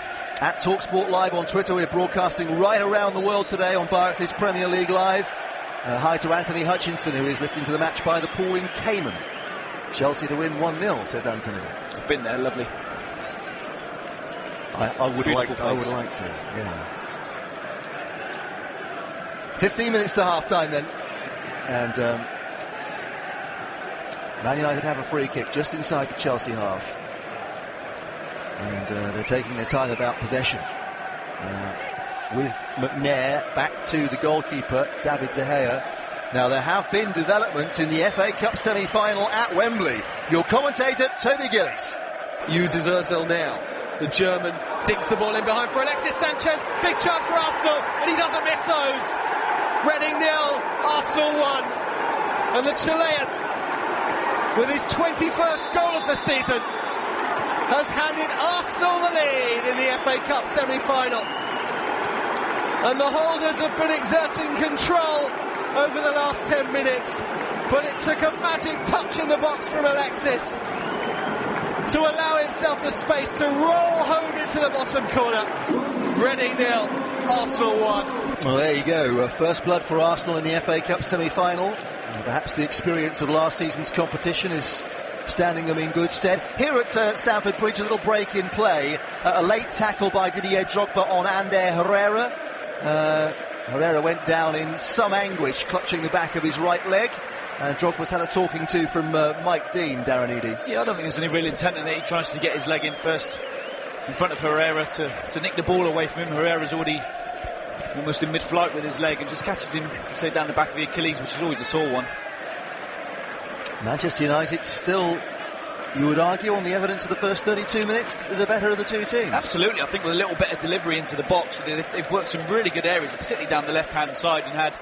At talkSPORT Live on Twitter. We're broadcasting right around the world today on Barclays Premier League Live. Hi to Anthony Hutchinson, who is listening to the match by the pool in Cayman. Chelsea to win 1-0, says Anthony. I've been there, lovely. I would like to, yeah. 15 minutes to half-time then. And Man United have a free kick just inside the Chelsea half. And they're taking their time about possession. With McNair back to the goalkeeper, David De Gea. Now, there have been developments in the FA Cup semi-final at Wembley. Your commentator, Toby Gillis. Uses Ozil now. The German dinks the ball in behind for Alexis Sanchez. Big chance for Arsenal, and he doesn't miss those. Reading 0, Arsenal 1. And the Chilean, with his 21st goal of the season, has handed Arsenal the lead in the FA Cup semi-final. And the holders have been exerting control over the last 10 minutes, but it took a magic touch in the box from Alexis to allow himself the space to roll home into the bottom corner. Reading 0, Arsenal 1. Well, there you go. First blood for Arsenal in the FA Cup semi-final. Perhaps the experience of last season's competition is standing them in good stead. Here at Stamford Bridge, a little break in play. A late tackle by Didier Drogba on Ander Herrera. Herrera went down in some anguish, clutching the back of his right leg. And Drogba's had a talking to from Mike Dean, Darren Eady. Yeah, I don't think there's any real intent in it. He tries to get his leg in first in front of Herrera to nick the ball away from him. Herrera's already almost in mid-flight with his leg and just catches him, say, down the back of the Achilles, which is always a sore one. Manchester United still, you would argue, on the evidence of the first 32 minutes, the better of the two teams. Absolutely. I think with a little bit of delivery into the box, they've worked some really good areas, particularly down the left-hand side, and had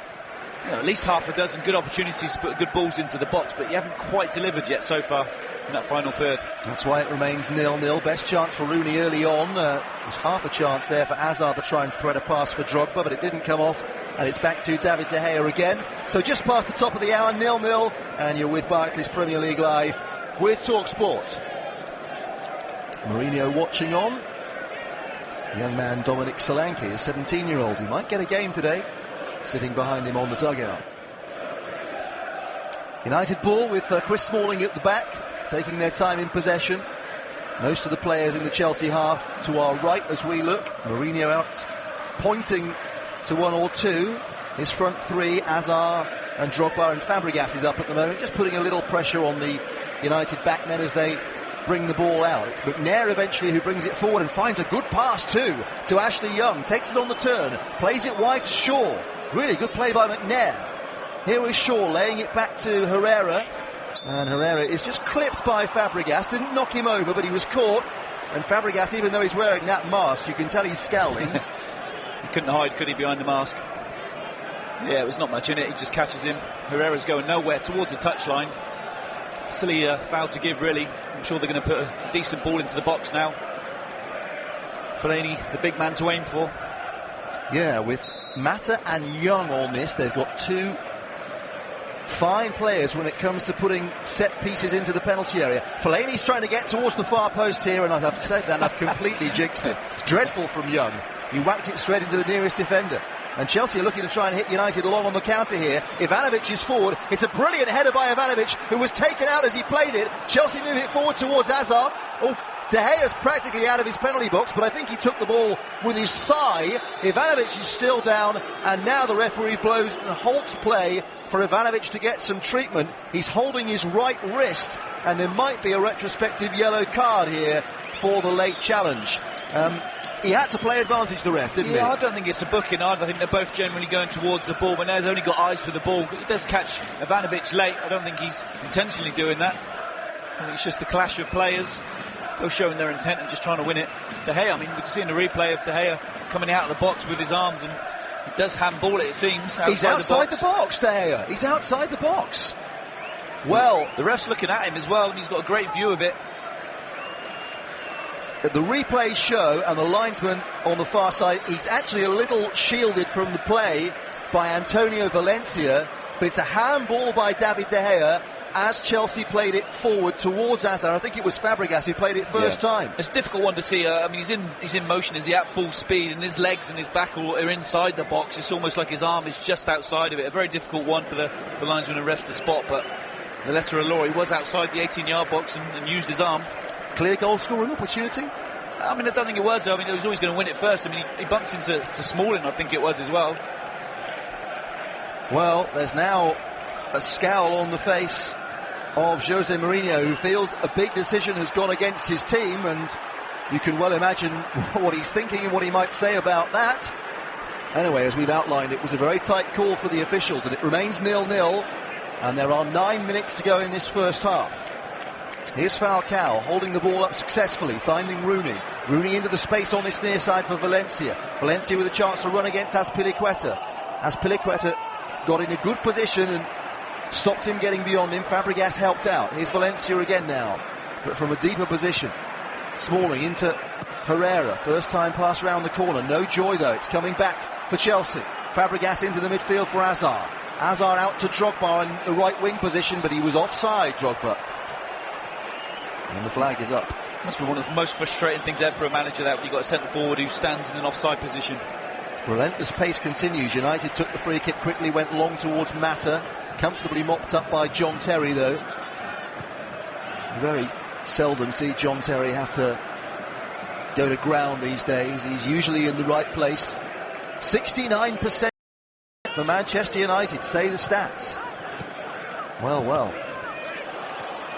at least half a dozen good opportunities to put good balls into the box, but you haven't quite delivered yet so far in that final third. That's why it remains 0-0. Best chance for Rooney early on. There's half a chance there for Hazard to try and thread a pass for Drogba, but it didn't come off, and it's back to David De Gea again. So just past the top of the hour, 0-0, and you're with Barclays Premier League Live with talkSPORT. Mourinho watching on. Young man Dominic Solanke, a 17-year-old who might get a game today, sitting behind him on the dugout. United ball with Chris Smalling at the back, taking their time in possession. Most of the players in the Chelsea half to our right as we look. Mourinho out pointing to one or two. His front three, Hazard and Drogba, and Fabregas is up at the moment, just putting a little pressure on the United backmen as they bring the ball out. It's McNair eventually who brings it forward and finds a good pass too to Ashley Young. Takes it on the turn, plays it wide to Shaw. Really good play by McNair. Here is Shaw laying it back to Herrera, and Herrera is just clipped by Fabregas. Didn't knock him over, but he was caught. And Fabregas, even though he's wearing that mask, you can tell he's scowling. He couldn't hide, could he, behind the mask? Yeah, it was not much in it. He just catches him. Herrera's going nowhere towards the touchline. Silly foul to give, really. I'm sure they're going to put a decent ball into the box now. Fellaini, the big man to aim for. Yeah, with Mata and Young on this, they've got two fine players when it comes to putting set pieces into the penalty area. Fellaini's trying to get towards the far post here, and as I've said that, I've completely jinxed it. It's dreadful from Young. He whacked it straight into the nearest defender. And Chelsea are looking to try and hit United along on the counter here. Ivanovic is forward. It's a brilliant header by Ivanovic, who was taken out as he played it. Chelsea move it forward towards Hazard. Oh, De Gea's practically out of his penalty box, but I think he took the ball with his thigh. Ivanovic is still down, and now the referee blows and halts play for Ivanovic to get some treatment. He's holding his right wrist, and there might be a retrospective yellow card here for the late challenge. He had to play advantage, the ref, didn't he? Yeah, I don't think it's a booking either. I think they're both generally going towards the ball. Mene's only got eyes for the ball. He does catch Ivanovic late. I don't think he's intentionally doing that. I think it's just a clash of players, both showing their intent and just trying to win it. De Gea, I mean, we can see in the replay of De Gea coming out of the box with his arms, and he does handball it, it seems. He's outside the box, De Gea. He's outside the box. Well, the ref's looking at him as well, and he's got a great view of it. The replays show, and the linesman on the far side, he's actually a little shielded from the play by Antonio Valencia, but it's a handball by David De Gea, as Chelsea played it forward towards Hazard. I think it was Fabregas who played it first time. It's a difficult one to see. I mean, he's in motion, is he at full speed, and his legs and his back are inside the box. It's almost like his arm is just outside of it. A very difficult one for the linesman and refs to spot, but the letter of law, he was outside the 18-yard box and used his arm. Clear goal scoring opportunity? I mean, I don't think it was, though. I mean, he was always going to win it first. I mean, he bumps into Smalling, I think it was, as well. Well, there's now a scowl on the face of Jose Mourinho, who feels a big decision has gone against his team, and you can well imagine what he's thinking and what he might say about that. Anyway, as we've outlined, it was a very tight call for the officials, and it remains 0-0, and there are 9 minutes to go in this first half. Here's Falcao holding the ball up successfully, finding Rooney. Rooney into the space on this near side for Valencia. Valencia with a chance to run against Azpilicueta. Azpilicueta got in a good position and stopped him getting beyond him. Fabregas helped out. Here's Valencia again now, but from a deeper position. Smalling into Herrera. First time pass around the corner. No joy though. It's coming back for Chelsea. Fabregas into the midfield for Hazard. Hazard out to Drogba in the right wing position, but he was offside, Drogba. And the flag is up. Must be one of the most frustrating things ever for a manager, that when you've got a centre forward who stands in an offside position. Relentless pace continues. United took the free kick quickly, went long towards Mata. Comfortably mopped up by John Terry, though. You very seldom see John Terry have to go to ground these days. He's usually in the right place. 69% for Manchester United, say the stats. Well.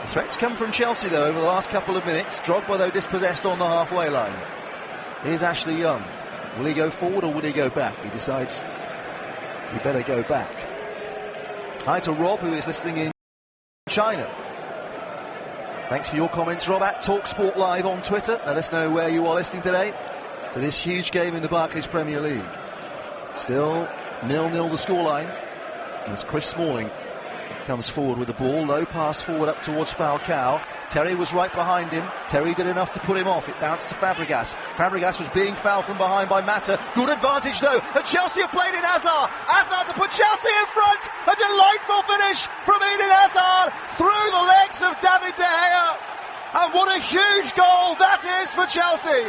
The threats come from Chelsea, though, over the last couple of minutes. Drogba, though, dispossessed on the halfway line. Here's Ashley Young. Will he go forward or will he go back? He decides he better go back. Hi to Rob, who is listening in China. Thanks for your comments, Rob, at talkSPORT Live on Twitter. Let us know where you are listening today to this huge game in the Barclays Premier League. Still 0-0 the scoreline as Chris Smalling comes forward with the ball. Low pass forward up towards Falcao. Terry was right behind him. Terry did enough to put him off. It bounced to Fabregas. Fabregas was being fouled from behind by Mata. Good advantage though, and Chelsea have played in Hazard. Hazard to put Chelsea in front. A delightful finish from Eden Hazard through the legs of David De Gea. And what a huge goal that is for Chelsea.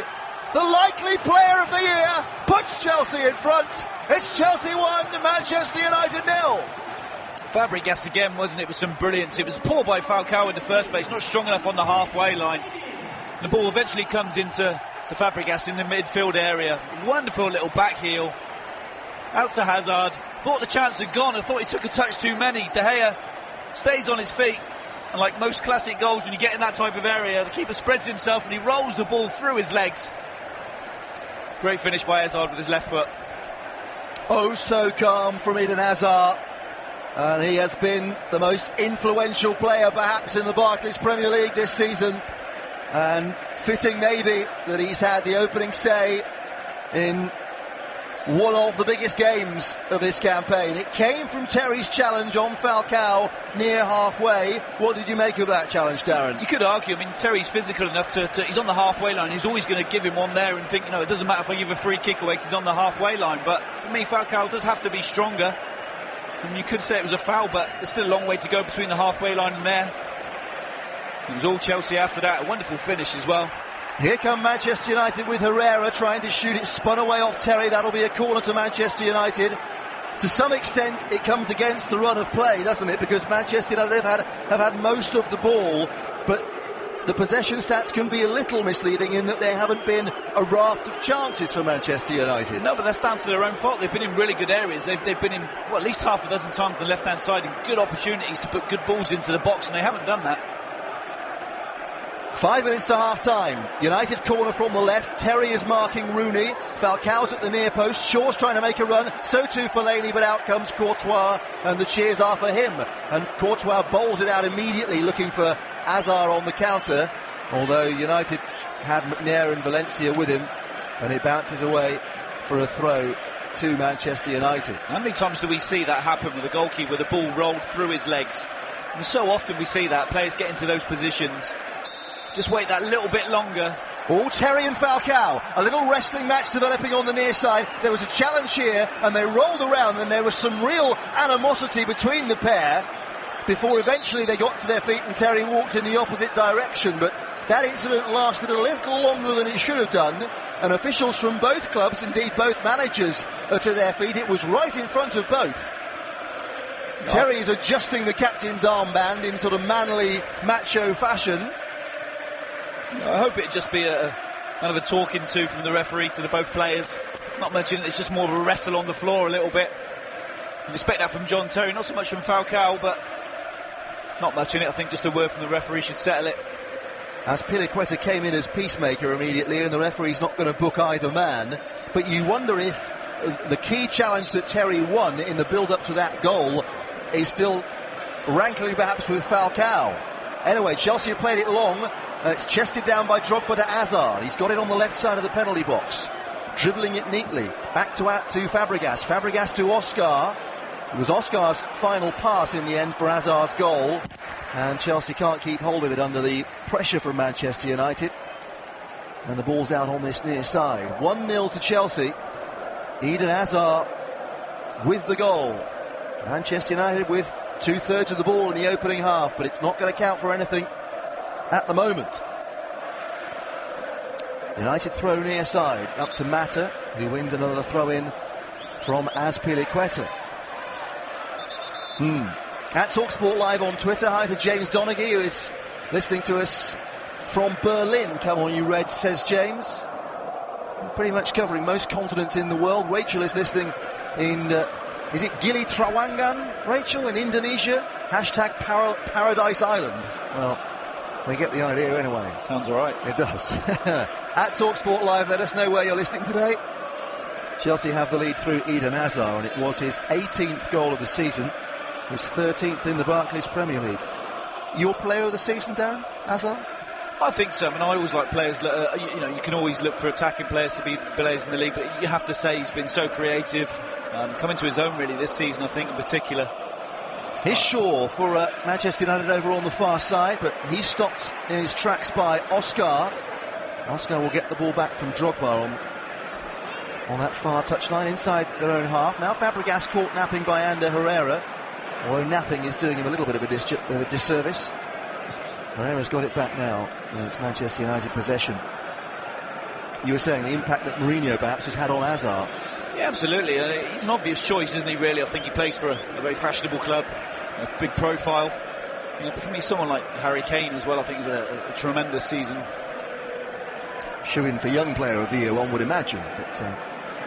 The likely player of the year puts Chelsea in front. It's Chelsea 1, Manchester United 0. Fabregas again, wasn't it, with some brilliance. It was poor by Falcao in the first place, not strong enough on the halfway line. The ball eventually comes into Fabregas in the midfield area. Wonderful little back heel. Out to Hazard. Thought the chance had gone. I thought he took a touch too many. De Gea stays on his feet. And like most classic goals, when you get in that type of area, the keeper spreads himself and he rolls the ball through his legs. Great finish by Hazard with his left foot. Oh, so calm from Eden Hazard. And he has been the most influential player perhaps in the Barclays Premier League this season. And fitting maybe that he's had the opening say in one of the biggest games of this campaign. It came from Terry's challenge on Falcao near halfway. What did you make of that challenge, Darren? You could argue, I mean, Terry's physical enough to he's on the halfway line. He's always going to give him one there and think, you know, it doesn't matter if I give a free kick away because he's on the halfway line. But for me, Falcao does have to be stronger. And you could say it was a foul, but there's still a long way to go between the halfway line and there. It was all Chelsea after that. A wonderful finish as well. Here come Manchester United with Herrera trying to shoot it, spun away off Terry. That'll be a corner to Manchester United. To some extent, it comes against the run of play, doesn't it? Because Manchester United have had most of the ball, but the possession stats can be a little misleading in that there haven't been a raft of chances for Manchester United. No, but that's down to their own fault. They've been in really good areas. They've been in, well, at least half a dozen times on the left-hand side in good opportunities to put good balls into the box, and they haven't done that. 5 minutes to half-time. United corner from the left. Terry is marking Rooney. Falcao's at the near post. Shaw's trying to make a run. So too Fellaini, but out comes Courtois, and the cheers are for him. And Courtois bowls it out immediately, looking for Hazard on the counter. Although United had McNair and Valencia with him, and it bounces away for a throw to Manchester United. How many times do we see that happen with a goalkeeper with the ball rolled through his legs? And so often we see that. Players get into those positions. Just wait that little bit longer. Oh, Terry and Falcao, a little wrestling match developing on the near side. There was a challenge here and they rolled around, and there was some real animosity between the pair. before eventually they got to their feet and Terry walked in the opposite direction. But that incident lasted a little longer than it should have done, and officials from both clubs, indeed both managers, are to their feet. It was right in front of both. Terry is adjusting the captain's armband in sort of manly, macho fashion. I hope it'd just be a kind of a talking to from the referee to the both players. Not mentioning it's just more of a wrestle on the floor a little bit. You'd expect that from John Terry, not so much from Falcao, but not much in it. I think just a word from the referee should settle it. As Piliqueta came in as peacemaker immediately, and the referee's not going to book either man. But you wonder if the key challenge that Terry won in the build-up to that goal is still rankling perhaps with Falcao. Anyway, Chelsea have played it long. It's chested down by Drogba to Hazard. He's got it on the left side of the penalty box, dribbling it neatly. Back to Fabregas. Fabregas to Oscar. It was Oscar's final pass in the end for Hazard's goal, and Chelsea can't keep hold of it under the pressure from Manchester United. And the ball's out on this near side. 1-0 to Chelsea. Eden Hazard with the goal. Manchester United with 2/3 of the ball in the opening half, but it's not going to count for anything at the moment. United throw near side up to Mata, who wins another throw in from Azpilicueta. At talkSPORT Live on Twitter, hi to James Donaghy, who is listening to us from Berlin. Come on, you Reds, says James. Pretty much covering most continents in the world. Rachel is listening in, is it Gili Trawangan, Rachel, in Indonesia? Hashtag Paradise Island. Well, we get the idea anyway. Sounds all right. It does. At talkSPORT Live, let us know where you're listening today. Chelsea have the lead through Eden Hazard, and it was his 18th goal of the season. His 13th in the Barclays Premier League. Your player of the season, Darren? Hazard? I think so. I mean, I always like players. You can always look for attacking players to be players in the league, but you have to say he's been so creative, coming to his own really this season. I think in particular. Here's Shaw for Manchester United over on the far side, but he's stopped in his tracks by Oscar. Oscar will get the ball back from Drogba on that far touchline inside their own half. Now Fabregas caught napping by Ander Herrera, although napping is doing him a little bit of a disservice. Herrera's got it back now, and it's Manchester United possession. You were saying the impact that Mourinho perhaps has had on Hazard. Yeah, absolutely. He's an obvious choice, isn't he, really? I think he plays for a very fashionable club, a big profile. But for me, someone like Harry Kane as well, I think is a tremendous season. Shoo-in for young player of the year, one would imagine. But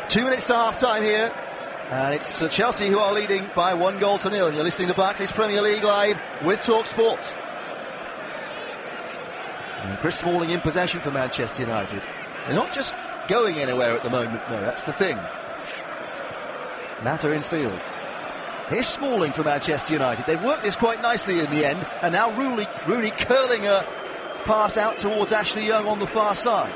2 minutes to half-time here, and it's Chelsea who are leading by 1-0 to 0. And you're listening to Barclays Premier League Live with talkSPORT. And Chris Smalling in possession for Manchester United. They're not just going anywhere at the moment, no, that's the thing. Mata in field. Here's Smalling for Manchester United. They've worked this quite nicely in the end, and now Rooney curling a pass out towards Ashley Young on the far side.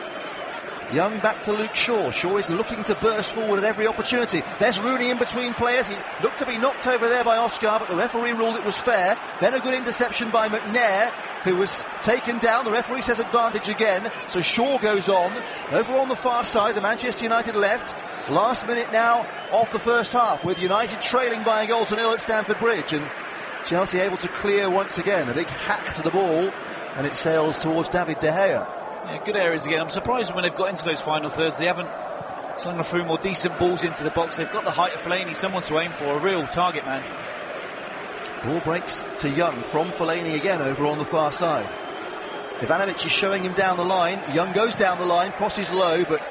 Young back to Luke Shaw. Shaw is looking to burst forward at every opportunity. There's Rooney in between players. He looked to be knocked over there by Oscar, but the referee ruled it was fair. Then a good interception by McNair, who was taken down. The referee says advantage again, so Shaw goes on. Over on the far side, the Manchester United left. Last minute now off the first half, with United trailing by 1-0 to 0 at Stamford Bridge, and Chelsea able to clear once again. A big hack to the ball, and it sails towards David De Gea. Yeah, good areas again. I'm surprised when they've got into those final thirds, they haven't slung a few more decent balls into the box. They've got the height of Fellaini, someone to aim for, a real target man. Ball breaks to Young from Fellaini again over on the far side. Ivanovic is showing him down the line. Young goes down the line, crosses low, but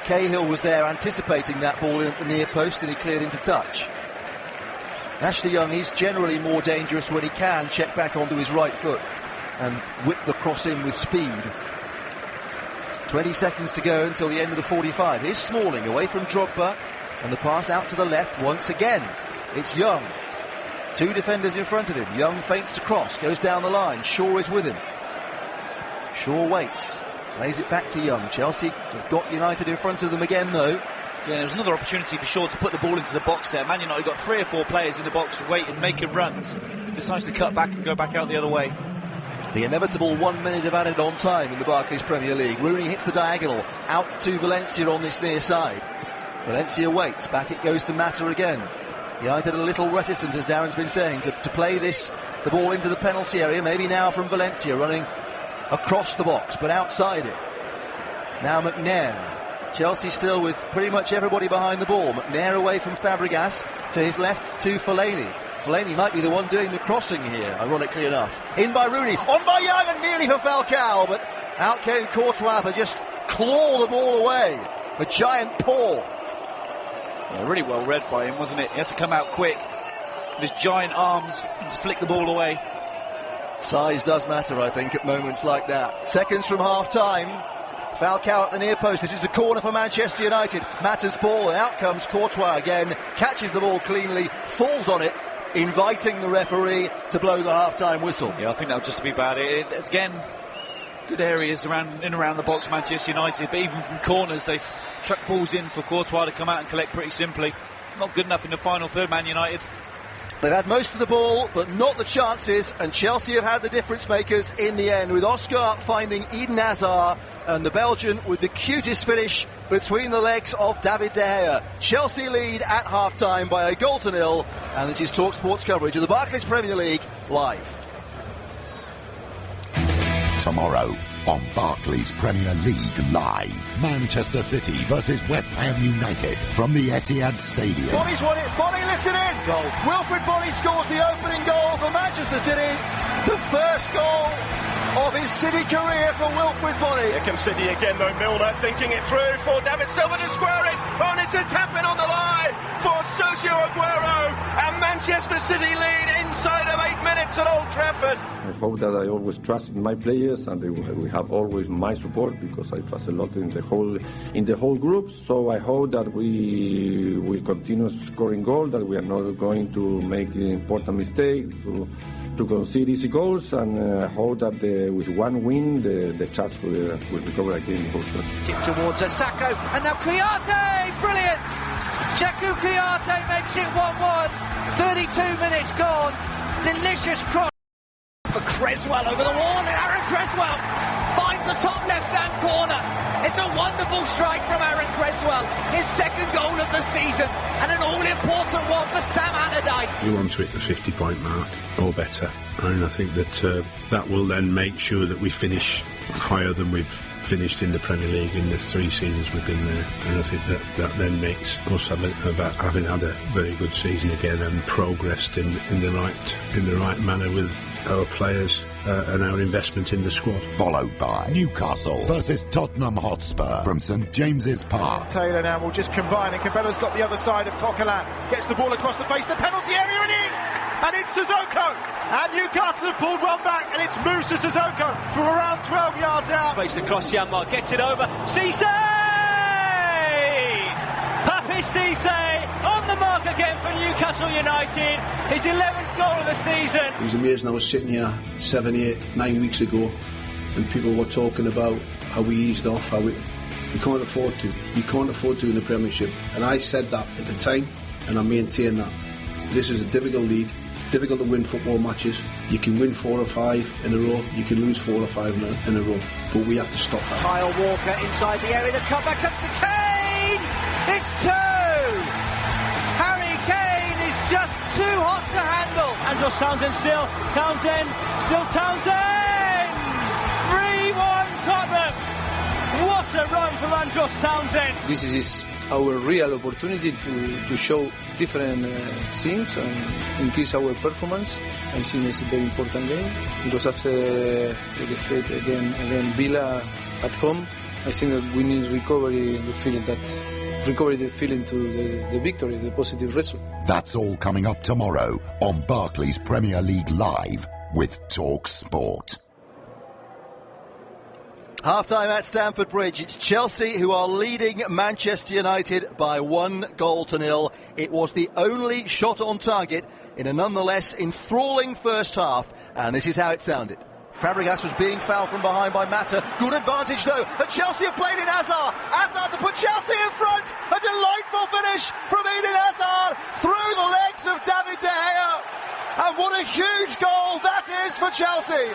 Cahill was there anticipating that ball in at the near post, and he cleared into touch. Ashley Young is generally more dangerous when he can check back onto his right foot and whip the cross in with speed. 20 seconds to go until the end of the 45. Here's Smalling away from Drogba, and the pass out to the left once again. It's Young. Two defenders in front of him. Young feints to cross, goes down the line. Shaw is with him. Shaw waits, lays it back to Young. Chelsea have got United in front of them again, though. Yeah, there was another opportunity for Shaw to put the ball into the box there. Man United got 3 or 4 players in the box waiting, making runs. Decides to cut back and go back out the other way. The inevitable 1 minute of added on time in the Barclays Premier League. Rooney hits the diagonal out to Valencia on this near side. Valencia waits, back it goes to Mata again. United a little reticent, as Darren's been saying, to play the ball into the penalty area. Maybe now from Valencia, running across the box, but outside it. Now McNair. Chelsea still with pretty much everybody behind the ball. McNair away from Fabregas, to his left to Fellaini. Fellaini might be the one doing the crossing here, ironically enough. In by Rooney, on by Young, and nearly for Falcao, but out came Courtois to just claw the ball away. A giant paw. Yeah, really well read by him, wasn't it? He had to come out quick with his giant arms and flick the ball away. Size does matter, I think, at moments like that. Seconds from half-time. Falcao at the near post. This is a corner for Manchester United. Mata's ball, and out comes Courtois again. Catches the ball cleanly, falls on it, inviting the referee to blow the half-time whistle. Yeah, I think that'll just be about it. Again, good areas around the box, Manchester United, but even from corners, they've chucked balls in for Courtois to come out and collect pretty simply. Not good enough in the final third, Man United. They've had most of the ball, but not the chances, and Chelsea have had the difference makers in the end, with Oscar finding Eden Hazard, and the Belgian with the cutest finish between the legs of David De Gea. Chelsea lead at half-time by a 1-0, and this is talkSPORT's coverage of the Barclays Premier League live. Tomorrow on Barclays Premier League Live, Manchester City versus West Ham United from the Etihad Stadium. Bonny's won it, Bonny lifts it in. Goal. Wilfred Bonny scores the opening goal for Manchester City. The first goal of his City career for Wilfred Bonny. Here comes City again though, Milner thinking it through for David Silva to square it. Oh, and it's a tap-in on the line for Sergio Aguero, and Manchester City lead inside of 8 minutes at Old Trafford. I hope that I always trust in my players, and we have always my support, because I trust a lot in the whole group. So I hope that we will continue scoring goals, that we are not going to make important mistakes, to concede easy goals, and I hope that with one win the chance will recover again. Tip towards Sacco, and now Kouyaté, brilliant! Cheikhou Kouyaté makes it 1-1. 32 minutes gone. Delicious cross for Cresswell over the wall, and Aaron Cresswell finds the top left-hand corner. It's a wonderful strike from Aaron Cresswell, his second goal of the season, and an all-important one for Sam Allardyce. We want to hit the 50-point mark, or better, and I think that that will then make sure that we finish higher than we've finished in the Premier League in the 3 seasons we've been there, and I think that then makes us having had a very good season again and progressed in the right manner with our players and our investment in the squad. Followed by Newcastle versus Tottenham Hotspur from St James's Park. Taylor now will just combine, and Cabella's got the other side of Coquelin, gets the ball across the face, the penalty area, and in! And it's Sissoko! And Newcastle have pulled one back, and it's Moussa Sissoko from around 12 yards out. Space across Yanmar, gets it over. Cisse! Papi Cisse on the mark again for Newcastle United. His 11th goal of the season. It was amazing. I was sitting here 7, 8, 9 weeks ago, and people were talking about how we eased off, how we can't afford to. You can't afford to in the Premiership. And I said that at the time, and I maintain that. This is a difficult league. It's difficult to win football matches. You can win 4 or 5 in a row. You can lose 4 or 5 in a row. But we have to stop that. Kyle Walker inside the area. The cutback comes to Kane. It's 2. Harry Kane is just too hot to handle. Andros Townsend still. Townsend. 3-1 Tottenham. What a run for Andros Townsend. This is our real opportunity to show different things and increase our performance. I think it's a very important game, because after the defeat again Villa at home, I think that we need recover the feeling to the victory, the positive result. That's all coming up tomorrow on Barclays Premier League Live with talkSPORT. Half-time at Stamford Bridge. It's Chelsea who are leading Manchester United by 1-0. It was the only shot on target in a nonetheless enthralling first half, and this is how it sounded. Fabregas was being fouled from behind by Mata. Good advantage though, and Chelsea have played in Hazard. Hazard to put Chelsea in front. A delightful finish from Eden Hazard through the legs of David De Gea. And what a huge goal that is for Chelsea.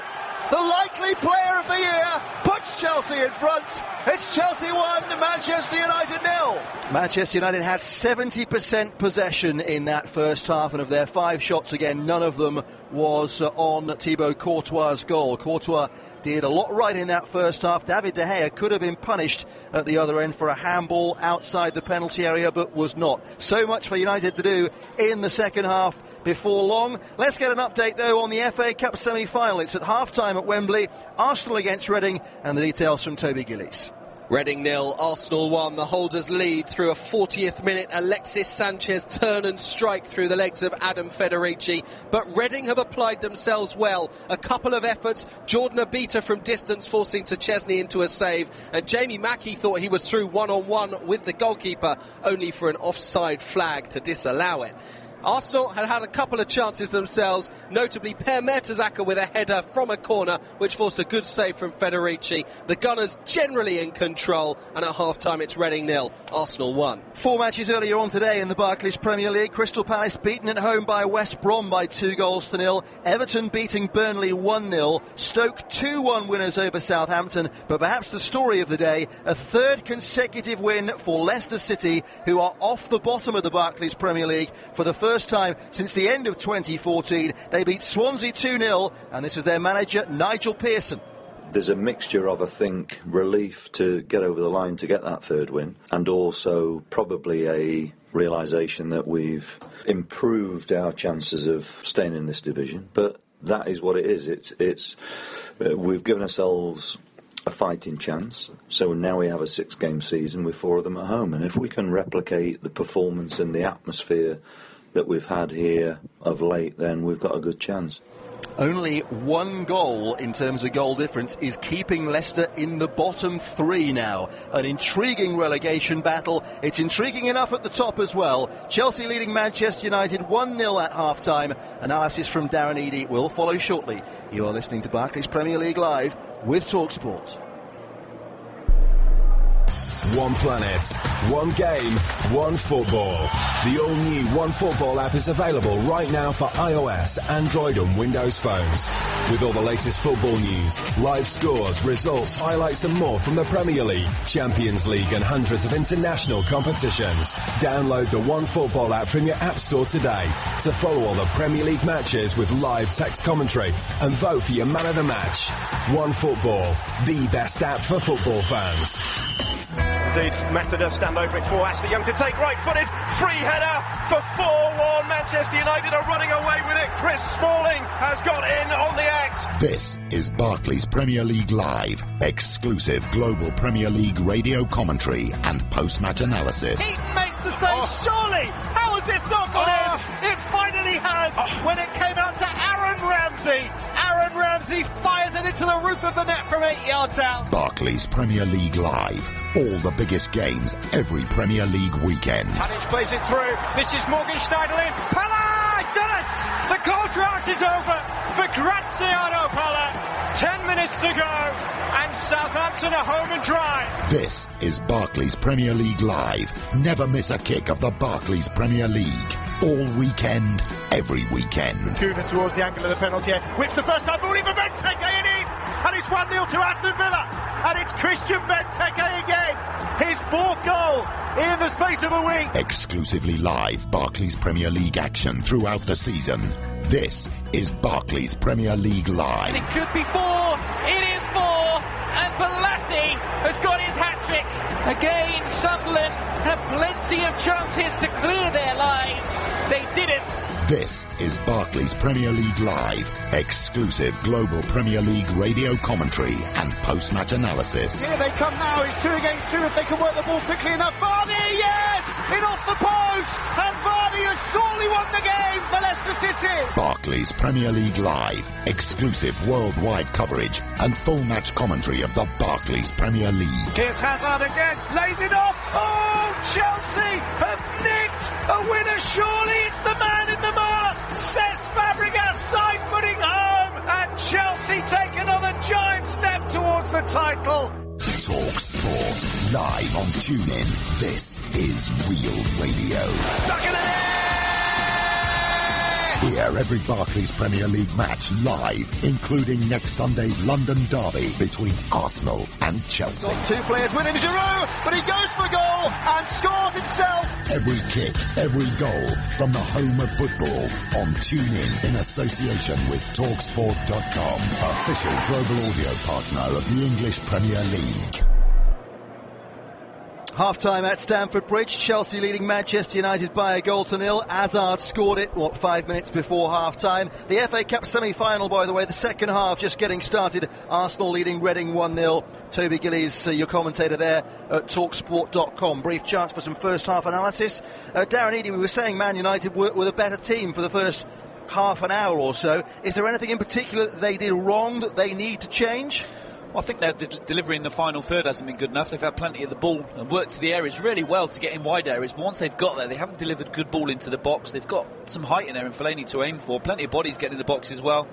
the likely player of the year, puts Chelsea in front. It's Chelsea 1, Manchester United 0. Manchester United had 70% possession in that first half, and of their 5 shots again, none of them was on Thibaut Courtois' goal. Courtois did a lot right in that first half. David De Gea could have been punished at the other end for a handball outside the penalty area, but was not. So much for United to do in the second half before long. Let's get an update, though, on the FA Cup semi-final. It's at half-time at Wembley. Arsenal against Reading, and the details from Toby Gillies. Reading 0, Arsenal 1. The holders lead through a 40th minute Alexis Sanchez turn and strike through the legs of Adam Federici. But Reading have applied themselves well. A couple of efforts, Jordan Abita from distance forcing Chesney into a save, and Jamie Mackie thought he was through one-on-one with the goalkeeper, only for an offside flag to disallow it. Arsenal had a couple of chances themselves, notably Per Mertesacker with a header from a corner, which forced a good save from Federici. The Gunners generally in control, and at half-time it's Reading 0, Arsenal 1. 4 matches earlier on today in the Barclays Premier League. Crystal Palace beaten at home by West Brom by 2-0. Everton beating Burnley 1-0. Stoke 2-1 winners over Southampton. But perhaps the story of the day, a 3rd consecutive win for Leicester City, who are off the bottom of the Barclays Premier League for the first time since the end of 2014. They beat Swansea 2-0, and this is their manager, Nigel Pearson. There's a mixture of, I think, relief to get over the line to get that 3rd win, and also probably a realisation that we've improved our chances of staying in this division. But that is what it is. We've given ourselves a fighting chance, so now we have a 6-game season with 4 of them at home, and if we can replicate the performance and the atmosphere that we've had here of late, then we've got a good chance. Only 1 goal in terms of goal difference is keeping Leicester in the bottom 3 now. An intriguing relegation battle. It's intriguing enough at the top as well. Chelsea leading Manchester United 1-0 at half-time. Analysis from Darren Eadie will follow shortly. You are listening to Barclays Premier League Live with talkSPORT. One planet, one game, one football. The all-new One Football app is available right now for iOS, Android and Windows phones. With all the latest football news, live scores, results, highlights and more from the Premier League, Champions League and hundreds of international competitions. Download the One Football app from your App Store today to follow all the Premier League matches with live text commentary and vote for your man of the match. One Football, the best app for football fans. Indeed, Mata does stand over it for Ashley Young to take, right-footed, free header for 4-1. Manchester United are running away with it. Chris Smalling has got in on the act. This is Barclays Premier League Live, exclusive global Premier League radio commentary and post-match analysis. He makes the save, surely! How has this not gone in? It finally has, when it came out to Aaron Ramsey. Aaron Ramsey fires it into the roof of the net from 8 yards out. Barclays Premier League Live. All the biggest games every Premier League weekend. Tadic plays it through. This is Morgan Schneiderlin. Pala! He's done it! The goal drought is over for Graziano Pala. 10 minutes to go, and Southampton are home and dry. This is Barclays Premier League Live. Never miss a kick of the Barclays Premier League. All weekend, every weekend. Kuna towards the angle of the penalty area. Whips the first time ball in for Benteke in. And it's 1-0 to Aston Villa. And it's Christian Benteke again. His 4th goal in the space of a week. Exclusively live Barclays Premier League action throughout the season. This is Barclays Premier League Live. It could be 4. It is 4. And Bellatti has got his hat-trick. Again, Sunderland have plenty of chances to clear their lines. They didn't. This is Barclays Premier League Live, exclusive global Premier League radio commentary and post-match analysis. Here they come now, it's 2 against 2 if they can work the ball quickly enough. Vardy, yes! In off the post! And Vardy has surely won the game for Leicester City! Barclays Premier League Live, exclusive worldwide coverage and full match commentary of the Barclays Premier League. Here's Hazard again, lays it off. Oh, Chelsea have nicked a winner, surely it's the man in the mask, says Fabregas, side-footing home, and Chelsea take another giant step towards the title. talkSPORT, live on TuneIn. This is Real Radio. Back in the net! Hear every Barclays Premier League match live, including next Sunday's London derby between Arsenal and Chelsea. Got two players with him, Giroud, but he goes for goal and scores himself. Every kick, every goal from the home of football on TuneIn in association with talkSPORT.com, official global audio partner of the English Premier League. Half-time at Stamford Bridge, Chelsea leading Manchester United by 1-0. Hazard scored it, 5 minutes before half-time. The FA Cup semi-final, by the way, the second half just getting started. Arsenal leading Reading 1-0. Toby Gillies, your commentator there at talksport.com. Brief chance for some first-half analysis. Darren Eadie, we were saying Man United were a better team for the first half an hour or so. Is there anything in particular that they did wrong that they need to change? Well, I think their delivery in the final third hasn't been good enough. They've had plenty of the ball and worked to the areas really well to get in wide areas, but once they've got there, they haven't delivered good ball into the box. They've got some height in there and Fellaini to aim for. Plenty of bodies getting in the box as well.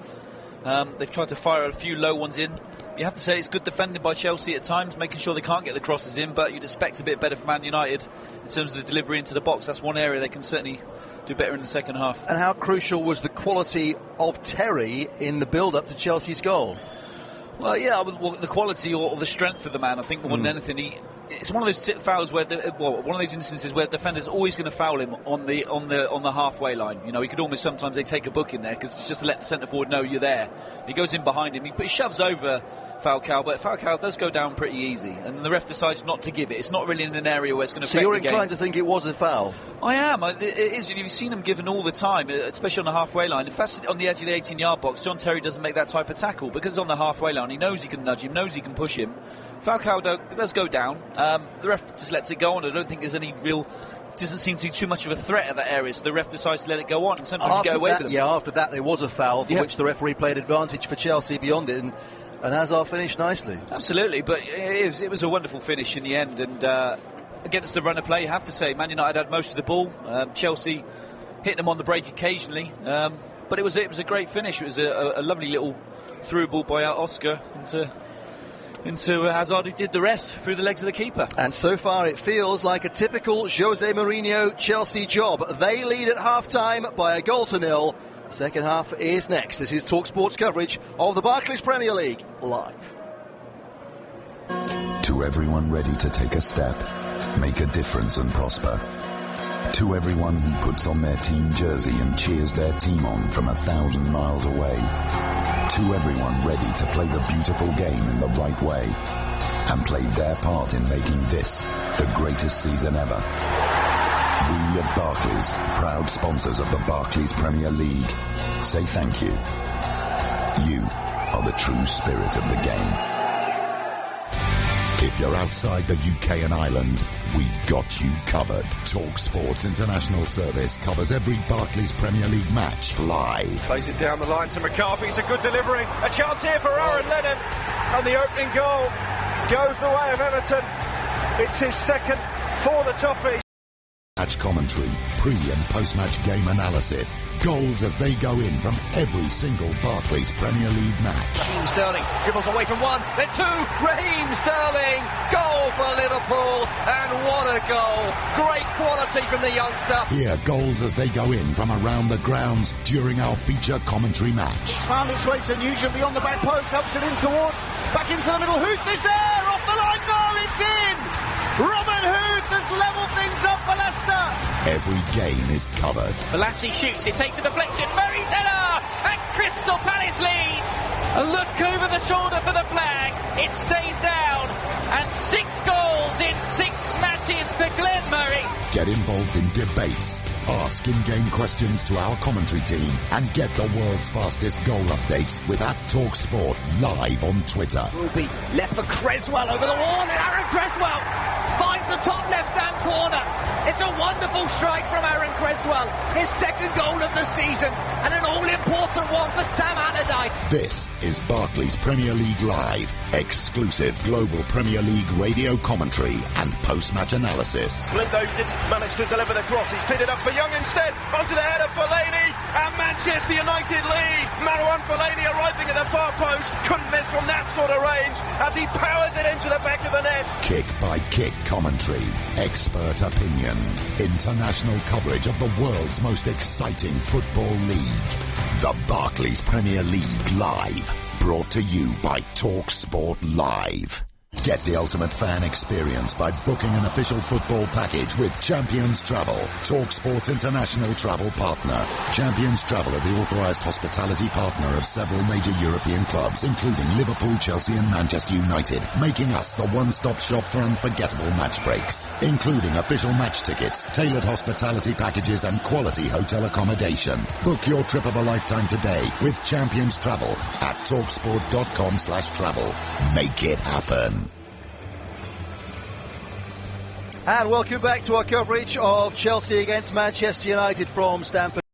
They've tried to fire a few low ones in. You have to say it's good defending by Chelsea at times, making sure they can't get the crosses in, but you'd expect a bit better from Man United in terms of the delivery into the box. That's one area they can certainly do better in the second half. And how crucial was the quality of Terry in the build-up to Chelsea's goal? Well, yeah, the quality or the strength of the man, I think, more than anything. It's one of those fouls where, one of those instances where the defender's always going to foul him on the halfway line. You know, he could almost sometimes they take a book in there because it's just to let the centre forward know you're there. He goes in behind him, he shoves over Falcao, but Falcao does go down pretty easy, and the ref decides not to give it. It's not really in an area where it's going to affect the game. So you're inclined to think it was a foul? I am. It is. You've seen them given all the time, especially on the halfway line. If that's on the edge of the 18-yard box, John Terry doesn't make that type of tackle because it's on the halfway line. He knows he can nudge him, knows he can push him. Falcao does go down. The ref just lets it go on. I don't think there's any real... It doesn't seem to be too much of a threat at that area, so the ref decides to let it go on, and sometimes you get away with them. Yeah, after that there was a foul for which the referee played advantage for Chelsea beyond it, and Hazard finished nicely. Absolutely, but it was a wonderful finish in the end, and against the run of play, you have to say, Man United had most of the ball. Chelsea hit them on the break occasionally, but it was a great finish. It was a lovely little through ball by Oscar into Hazard, who did the rest through the legs of the keeper. And so far it feels like a typical Jose Mourinho Chelsea job. They lead at half-time by 1-0. Second half is next. This is talkSPORT's coverage of the Barclays Premier League live. To everyone ready to take a step, make a difference and prosper. To everyone who puts on their team jersey and cheers their team on from 1,000 miles away. To everyone ready to play the beautiful game in the right way and play their part in making this the greatest season ever. We at Barclays, proud sponsors of the Barclays Premier League, say thank you. You are the true spirit of the game. If you're outside the UK and Ireland, we've got you covered. talkSPORT's international service covers every Barclays Premier League match live. Plays it down the line to McCarthy. It's a good delivery. A chance here for Aaron Lennon. And the opening goal goes the way of Everton. It's his second for the Toffees. Match commentary, pre- and post-match game analysis, goals as they go in from every single Barclays Premier League match. Raheem Sterling dribbles away from one, then two. Raheem Sterling, goal for Liverpool, and what a goal! Great quality from the youngster. Hear goals as they go in from around the grounds during our feature commentary match. Found its way to Nugent beyond the back post, helps it in towards, back into the middle. Huth is there, off the line, no, it's in! Robin Huth has levelled things up for Leicester. Every game is covered. Balassi shoots, it takes a deflection, Murray's header, and Crystal Palace leads. A look over the shoulder for the flag, it stays down, and 6 goals in 6 matches for Glenn Murray. Get involved in debates, ask in-game questions to our commentary team, and get the world's fastest goal updates with @talkSPORT live on Twitter. Ruby left for Creswell over the wall, and Aaron Creswell finds the top left-hand corner. It's a wonderful strike from Aaron Creswell, his second goal of the season, and an all-important one for Sam Allardyce. This is Barclays Premier League Live, exclusive global Premier League radio commentary and post-match analysis. Lindo didn't manage to deliver the cross. He's teed it up for Young instead. Onto the header for Fellaini. and Manchester United lead. Marouane Fellaini arriving at the far post, couldn't miss from that sort of range as he powers it into the back of the net. Kick by kick commentary, expert opinion, international coverage of the world's most exciting football league. The Barclays Premier League Live, brought to you by talkSPORT Live. Get the ultimate fan experience by booking an official football package with Champions Travel, talkSPORT's international travel partner. Champions Travel are the authorised hospitality partner of several major European clubs, including Liverpool, Chelsea and Manchester United, making us the one-stop shop for unforgettable match breaks, including official match tickets, tailored hospitality packages and quality hotel accommodation. Book your trip of a lifetime today with Champions Travel at talksport.com/travel. Make it happen. And welcome back to our coverage of Chelsea against Manchester United from Stamford.